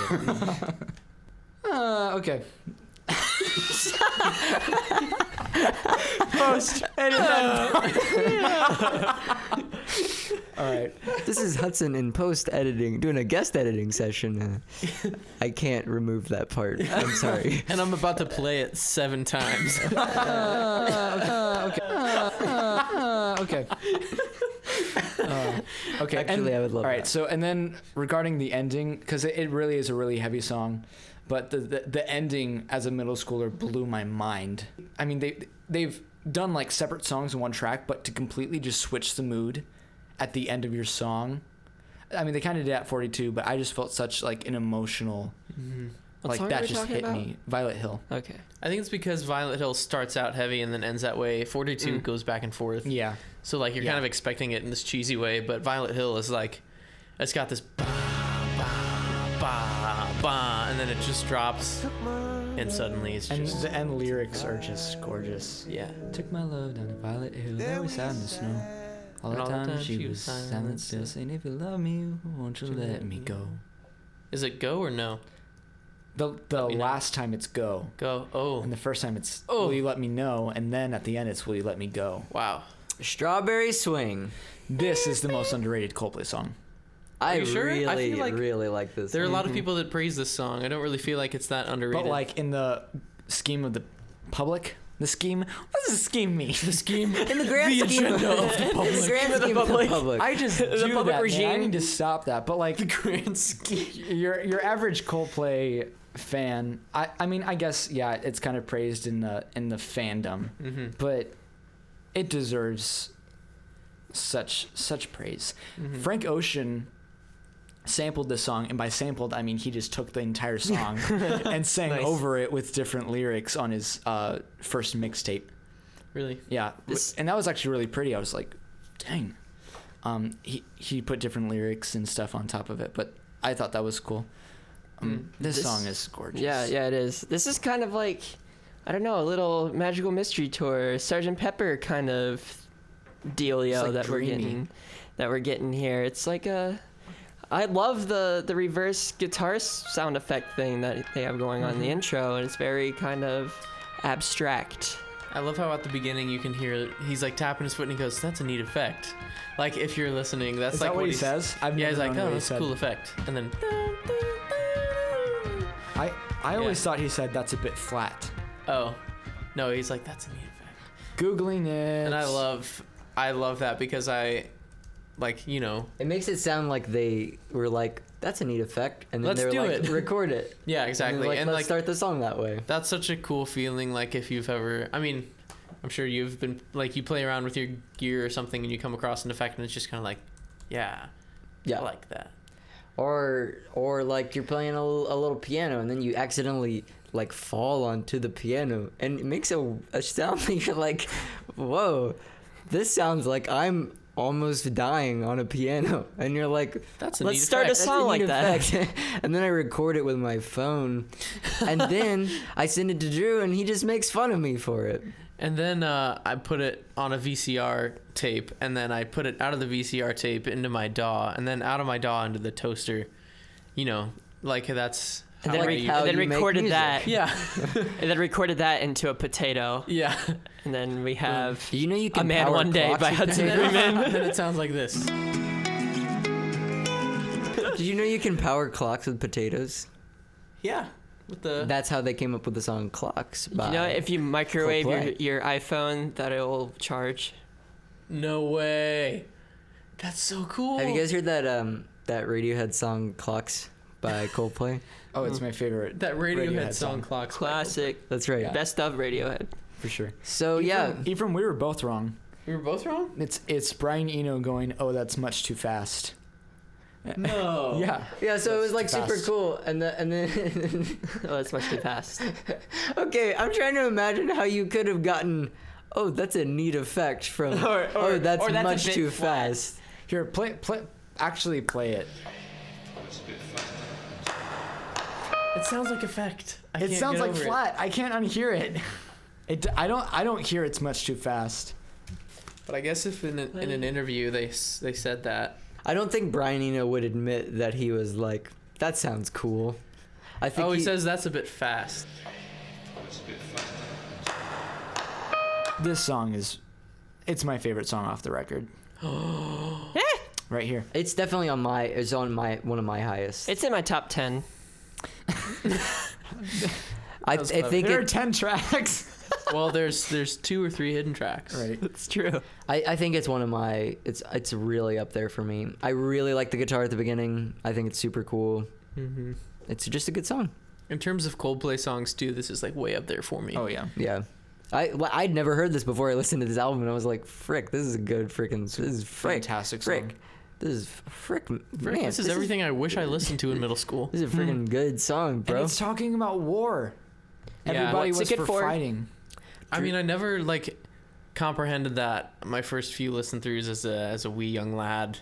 Okay. Post. Edit that. All right. This is Hudson in post editing, doing a guest editing session. I can't remove that part. I'm sorry. And I'm about to play it 7 times. Okay. Okay. Actually, I would love All right. that. So, and then regarding the ending, because it really is a really heavy song, but the ending as a middle schooler blew my mind. I mean, they've done like separate songs in one track, but to completely just switch the mood at the end of your song. I mean, they kind of did at 42, but I just felt such like an emotional, What like song that are we just talking hit about? me. Violet Hill. Okay. I think it's because Violet Hill starts out heavy and then ends that way. 42 goes back and forth. Yeah. So like you're Yeah. kind of expecting it in this cheesy way, but Violet Hill is like, it's got this ba ba ba ba, and then it just drops, and suddenly it's And just the end lyrics are just gorgeous. yeah. Took my love down to Violet Hill, there we sat in the snow. All And the time she was silent still, saying, if you love me, won't you let me go? Is it go or no? The me know. last time it's go, Go. Oh. and the first time it's Oh. will you let me know, and then at the end it's will you let me go. Wow. Strawberry Swing. This is the most underrated Coldplay song. I you sure? I really, feel like really like this. There are a lot of people that praise this song. I don't really feel like it's that underrated. But like in the scheme of the public, The scheme. What does the scheme mean? The scheme. In the grand scheme of the public. In the grand scheme of the public. I just do public that, regime. man. I need to stop that. But like The grand scheme. your average Coldplay fan, I mean, I guess yeah, it's kind of praised in the fandom, but it deserves such praise. Frank Ocean sampled this song, and by sampled I mean he just took the entire song and sang Nice. over it with different lyrics on his first mixtape. Really? Yeah, and that was actually really pretty. I was like, dang. He put different lyrics and stuff on top of it, but I thought that was cool. This song is gorgeous. Yeah, it is. This is kind of like, I don't know, a little Magical Mystery Tour, Sgt. Pepper kind of dealio like that dreamy. we're getting here. It's like I love the reverse guitar sound effect thing that they have going on in the intro, and it's very kind of abstract. I love how at the beginning you can hear he's like tapping his foot and he goes, "That's a neat effect." Like if you're listening, that's Is like that what he he's- says? I've Yeah, never he's like, known "Oh, what he that's a said. cool effect," and then I always thought he said that's a bit flat. oh, no, he's like, "That's a neat effect," Googling it. and I love that because I, like, you know, It makes it sound like they were like, "That's a neat effect," and then Let's they were do like, it. "Record it." yeah, And exactly, they're like, and let's like start the song that way. that's such a cool feeling. Like if you've ever, I mean, I'm sure you've been like you play around with your gear or something and you come across an effect and it's just kind of like, yeah, Yeah. I like that. Or like you're playing a little piano and then you accidentally like fall onto the piano and it makes a sound that you're like, whoa, this sounds like I'm almost dying on a piano, and you're like, That's a Let's neat start a effect. song like that. that. And then I record it with my phone, and then I send it to Drew, and he just makes fun of me for it. And then I put it on a VCR tape, and then I put it out of the VCR tape into my DAW, and then out of my DAW into the toaster. You know, like that's And how then, I Like use how it. you make recorded music. that. Yeah, And then recorded that into a potato. yeah. And then we have Do you know you can A Man power One Day clocks by with Hudson potatoes? Freeman. And then it sounds like this. Did you know you can power clocks with potatoes? Yeah, with the That's how they came up with the song "Clocks." You know, if you microwave Coldplay. your iPhone, that it will charge. no way. That's so cool. Have you guys heard that that Radiohead song "Clocks" by Coldplay? Oh, it's my favorite. that Radiohead song clocks? Classic. That's right, Best of Radiohead. For sure. So yeah, Ephraim, we were both wrong. We were both wrong. It's Brian Eno going, "Oh, that's much too fast." No. Yeah. yeah. So it was like That's super fast. cool, and then Oh, that's much too fast. okay, I'm trying to imagine how you could have gotten. Oh, that's a neat effect from. Oh, that's or that's a much bit too flat. fast. Here, actually play it. It sounds like effect. I It can't sounds get like over it. flat. I can't unhear it. I don't hear it's much too fast. But I guess if in an interview they said that. I don't think Brian Eno would admit that he was like, "That sounds cool." I think Oh, he says that's a bit fast. This song it's my favorite song off the record. Right here. it's definitely on one of my highest. It's in my top 10. I was think There are it, 10 tracks. Well, there's 2 or 3 hidden tracks. Right. It's true. I think it's one of my it's really up there for me. I really like the guitar at the beginning. I think it's super cool. Mm-hmm. It's just a good song. In terms of Coldplay songs too, this is like way up there for me. Oh yeah. Yeah. I'd never heard this before I listened to this album, and I was like, frick, this is a good freaking, this is frick, Fantastic frick. song. This is frick, Frick, man. this is everything I wish I listened to in middle school. This is a freaking good song, bro. And it's talking about war. Yeah. Everybody What's was it good for for? fighting. I mean, I never like comprehended that my first few listen throughs as a wee young lad.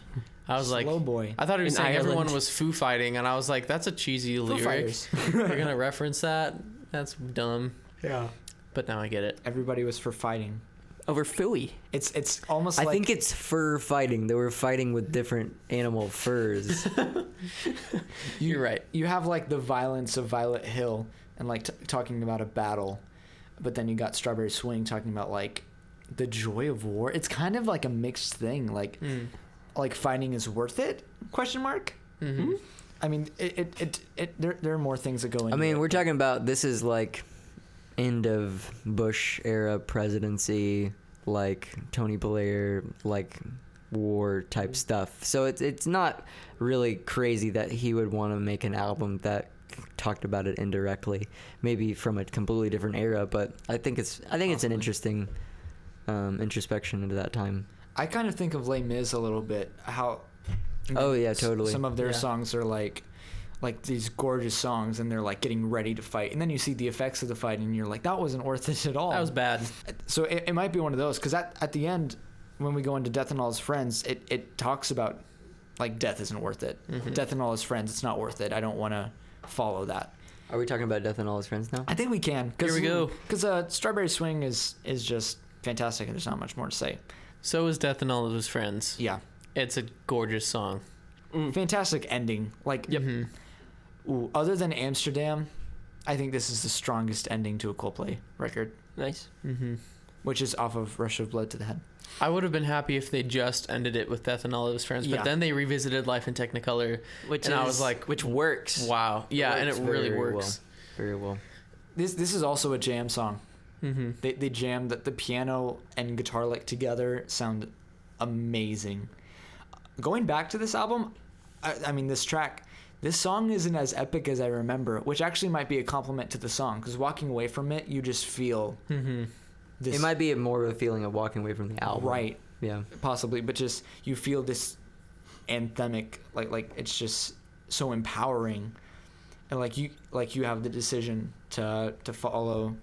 I was like, Slow boy. I thought he was In saying everyone Ireland. was Foo Fighting, and I was like, that's a cheesy lyric. Fighters. You're gonna reference that? That's dumb. Yeah. But now I get it. Everybody was for fighting. Over Fooey. It's almost I like think it's fur fighting. They were fighting with different animal furs. You're right. you have like the violence of Violet Hill and like talking about a battle, but then you got Strawberry Swing talking about like the joy of war. It's kind of like a mixed thing. Like like fighting is worth it? Question mark. Mm-hmm. I mean, there are more things that go into I mean, it. we're talking about this is like end of Bush era presidency, like Tony Blair, like war type stuff. So it's not really crazy that he would want to make an album that talked about it indirectly, maybe from a completely different era. But I think it's an interesting introspection into that time. I kind of think of Les Mis a little bit. How? Oh yeah, totally. Some of their songs are like these gorgeous songs, and they're like getting ready to fight, and then you see the effects of the fight, and you're like, that wasn't worth it at all. That was bad. So it might be one of those, because at the end, when we go into Death and All His Friends, it talks about like death isn't worth it. Mm-hmm. Death and All His Friends, it's not worth it. I don't want to follow that. Are we talking about Death and All His Friends now? I think we can. Here we go. Because Strawberry Swing is just fantastic, and there's not much more to say. So is Death and All of His Friends. Yeah. It's a gorgeous song. Fantastic ending. Like, ooh, other than Amsterdam, I think this is the strongest ending to a Coldplay record, Nice. Mm-hmm. which is off of Rush of Blood to the Head. I would have been happy if they just ended it with Death and All of His Friends, but Yeah. then they revisited Life in Technicolor, Which I was like, which works. wow. Yeah, and it really very works. Well. Very well. This is also a jam song. Mm-hmm. They jam that the piano and guitar lick together sound amazing. Going back to this album, I mean this track, this song isn't as epic as I remember, which actually might be a compliment to the song, because walking away from it, you just feel this. It might be more of a feeling of walking away from the album. Right, Yeah. possibly, but just you feel this anthemic, like it's just so empowering, and like you have the decision to follow.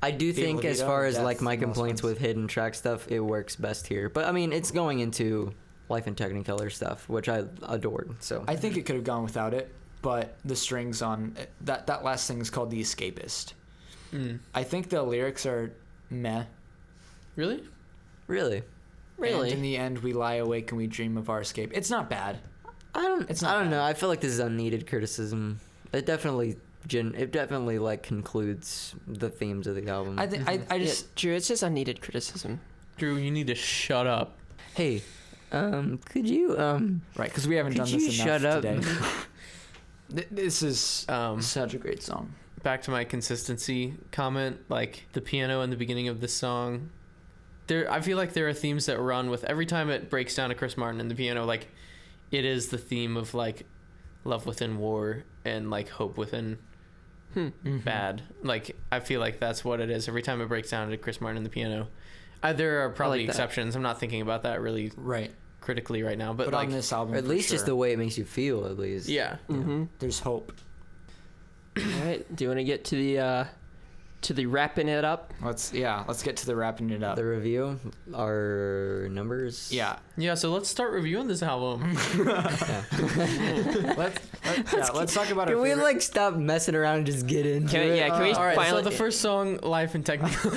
I do Viva think la as Vida, far as Death, like my and All His complaints Friends. with hidden track stuff, it works best here. But I mean, it's going into Life in Technicolor stuff, which I adored. So I think it could have gone without it, but the strings on that last thing is called The Escapist. I think the lyrics are meh. Really? really, Really? And in the end, we lie awake and we dream of our escape. It's not bad. I don't bad. know. I feel like this is unneeded criticism. It definitely like concludes the themes of the album. I think I just Yeah, Drew, it's just unneeded criticism. Drew, you need to shut up. Hey, could you right, because we haven't could done you this enough shut up? today. This is such a great song. Back to my consistency comment, like the piano in the beginning of this song, I feel like there are themes that run with every time it breaks down to Chris Martin and the piano. Like, it is the theme of like love within war and like hope within bad. Like, I feel like that's what it is every time it breaks down to Chris Martin and the piano. There are probably like that. exceptions. I'm not thinking about that really Right, critically right now, but but like, on this album, Or at for least just sure, the way it makes you feel. At least. yeah. Mm-hmm. there's hope. All right. Do you want to get to the wrapping it up? Let's get to the wrapping it up. The review, our numbers. Yeah, Yeah, so let's start reviewing this album. let's talk about Can our we favorite. like stop messing around and just get into it? Can we All right, finally? so the first song, Life in Technicolor.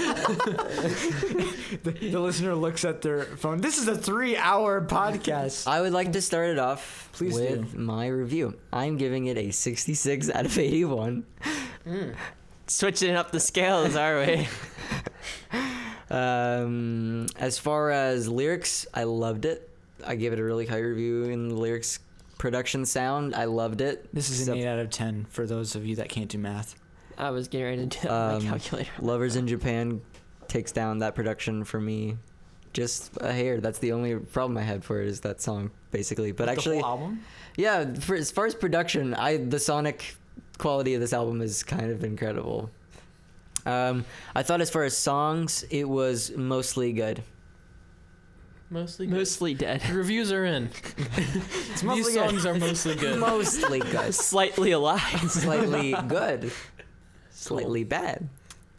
The listener looks at their phone. This is a 3-hour podcast. I would like to start it off Please with do. my review. I'm giving it a 66 out of 81. Switching up the scales, are we? As far as lyrics, I loved it. I gave it a really high review in the lyrics, production, sound. I loved it. This is an 8 out of 10 for those of you that can't do math. I was getting ready to do my calculator. Lovers in Japan takes down that production for me just a hair. That's the only problem I had for it, is that song, basically. But actually, the whole album. yeah, as far as production, the sonic quality of this album is kind of incredible. I thought as far as songs, it was mostly good. Mostly good. Mostly dead. The reviews are in. mostly These good. songs are mostly good. Mostly good. Slightly alive. Slightly good. Slightly bad.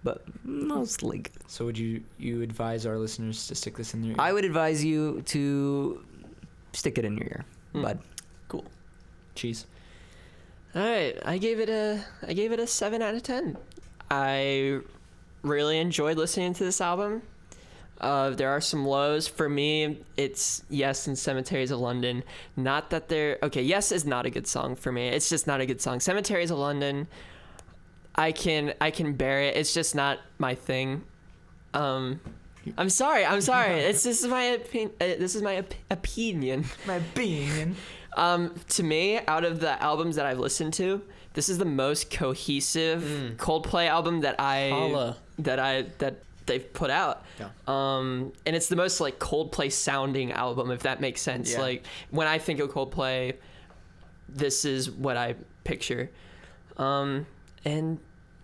But mostly good. So would you advise our listeners to stick this in their ear? I would advise you to stick it in your ear, bud. Cool. Cheese. All right, I gave it a 7 out of 10. I really enjoyed listening to this album. There are some lows for me. It's Yes and Cemeteries of London. Not that they're okay. Yes is not a good song for me. It's just not a good song. Cemeteries of London, I can bear it. It's just not my thing. I'm sorry. This is my opinion. My opinion. To me, out of the albums that I've listened to, this is the most cohesive Coldplay album that Holla. that they've put out. Yeah. And it's the most like Coldplay sounding album, if that makes sense. Yeah. Like when I think of Coldplay, this is what I picture. And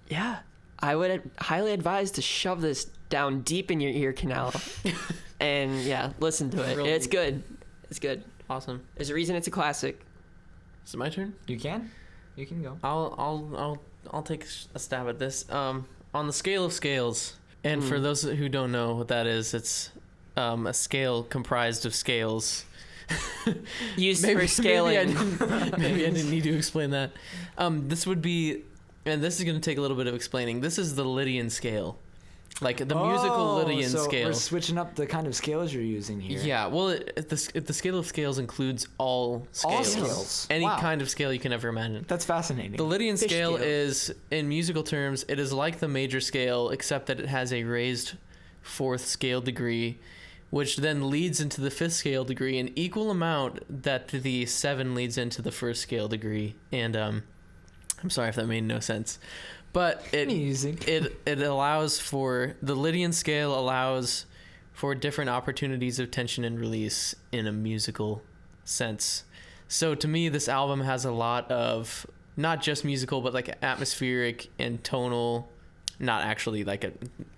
yeah, I would highly advise to shove this down deep in your ear canal and yeah, listen to it. Really? It's good. It's good. Awesome. There's a reason it's a classic. Is it my turn? You can go. I'll take a stab at this. On the scale of scales, and for those who don't know what that is, it's a scale comprised of scales. Used for scaling. Maybe I didn't need to explain that. This would be, and this is going to take a little bit of explaining. This is the Lydian scale, like the musical Lydian so scale. We're switching up the kind of scales you're using here. Yeah, well, the scale of scales includes all scales. All scales. Any Wow. kind of scale you can ever imagine. That's fascinating. The Lydian Fish scale scale. is, in musical terms, it is like the major scale, except that it has a raised fourth scale degree, which then leads into the fifth scale degree in equal amount that the 7 leads into the first scale degree. And I'm sorry if that made no sense, but it allows for, the Lydian scale allows for different opportunities of tension and release in a musical sense. So to me, this album has a lot of not just musical, but like atmospheric and tonal, not actually like a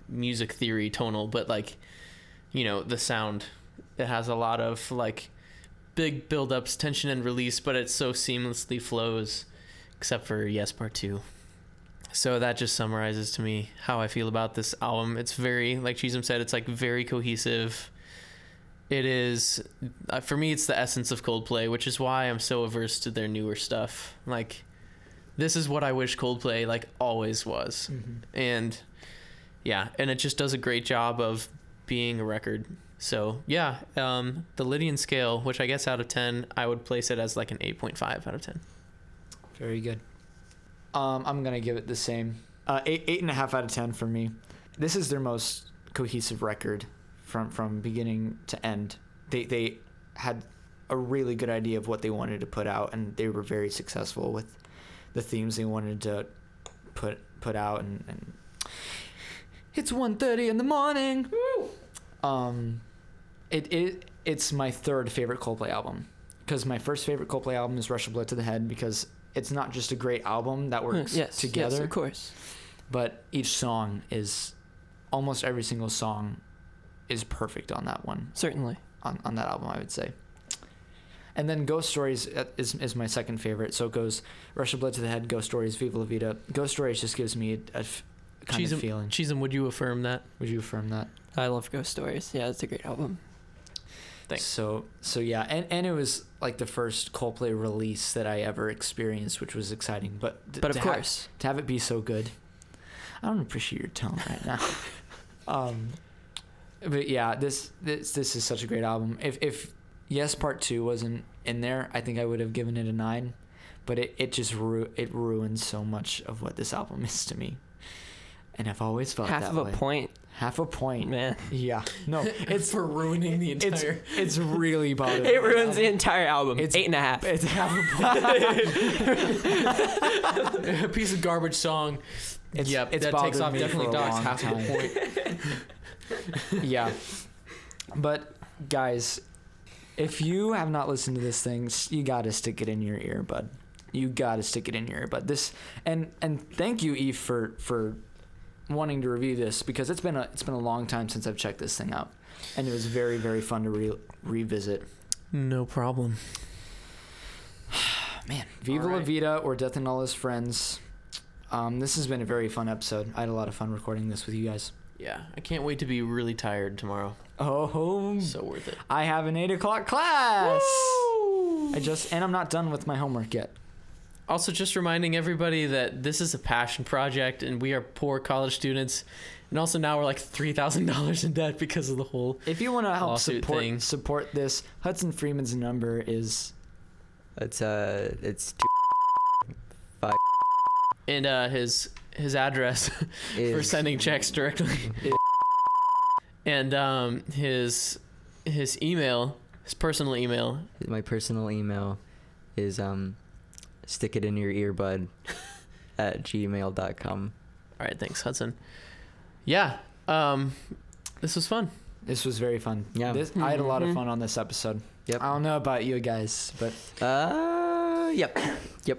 music theory tonal, but like, you know, the sound. It has a lot of like big build-ups, tension and release, but it so seamlessly flows, except for Yes Part 2. So that just summarizes to me how I feel about this album. It's very, like Chisholm said, it's like very cohesive. It is, for me, it's the essence of Coldplay, which is why I'm so averse to their newer stuff. Like, this is what I wish Coldplay like always was. And yeah, and it just does a great job of being a record. So yeah, the Lydian scale, which I guess out of 10, I would place it as like an 8.5 out of 10. Very good. I'm gonna give it the same. 8.5 out of 10 for me. This is their most cohesive record from beginning to end. They had a really good idea of what they wanted to put out, and they were very successful with the themes they wanted to put out. And it's 1:30 in the morning. Woo! It's my third favorite Coldplay album, because my first favorite Coldplay album is Rush of Blood to the Head, because it's not just a great album that works together. Yes, of course. But each song is, almost every single song is perfect on that one. Certainly. On that album, I would say. And then Ghost Stories is my second favorite. So it goes Rush of Blood to the Head, Ghost Stories, Viva la Vida. Ghost Stories just gives me a kind of feeling. Chisholm, would you affirm that? Would you affirm that? I love Ghost Stories. Yeah, it's a great album. Thanks. So yeah, and it was like the first Coldplay release that I ever experienced, which was exciting. But Of course. To have it be so good, I don't appreciate your tone right now. But yeah, this is such a great album. If Yes Part 2 wasn't in there, I think I would have given it a 9. But it just it ruins so much of what this album is to me, and I've always felt Half that of a way. point. Half a point, Man. Yeah, no, it's for ruining the entire. it's really bothering me. It ruins the entire album. It's 8.5. It's half a point. A piece of garbage song. Yep, it's that takes bothered off me definitely for a docks long half of time. the point. Yeah, but guys, if you have not listened to this thing, you gotta stick it in your ear, bud. You gotta stick it in your ear, bud. This and thank you, Eve, for wanting to review this, because it's been a long time since I've checked this thing out, and it was very, very fun to revisit. No problem. Man, Viva la Vida or Death and All His Friends. This has been a very fun episode. I had a lot of fun recording this with you guys. Yeah, I can't wait to be really tired tomorrow. Oh, So worth it. I have an 8 o'clock class. Woo! And I'm not done with my homework yet. Also, just reminding everybody that this is a passion project, and we are poor college students. And also now we're like $3,000 in debt because of the whole. If you want to help Lawsuit thing. support this, Hudson Freeman's number is It's 2 And his address for sending checks directly. And his email, his personal email. My personal email is stickitinyour-earbud@gmail.com. All right, thanks, Hudson. Yeah, this was fun. This was very fun. Yeah. I had a lot of fun on this episode. Yep. I don't know about you guys, but Yep. Yeah,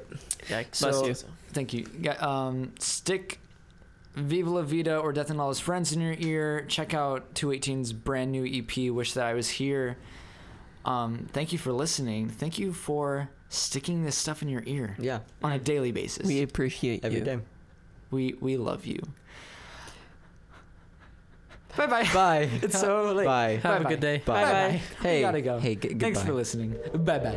So- bless you. thank you. Stick Viva la Vida or Death and All His Friends in your ear. Check out 218's brand new EP, Wish That I Was Here. Thank you for listening. Thank you for sticking this stuff in your ear Yeah. on a daily basis. We appreciate Every you. day. We love you. Bye-bye. Bye. It's so late. Bye. Have a Bye-bye. good day. Bye. Bye-bye. Hey. We gotta go. Hey, goodbye. Thanks for listening. Bye-bye.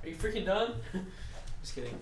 Are you freaking done? Just kidding.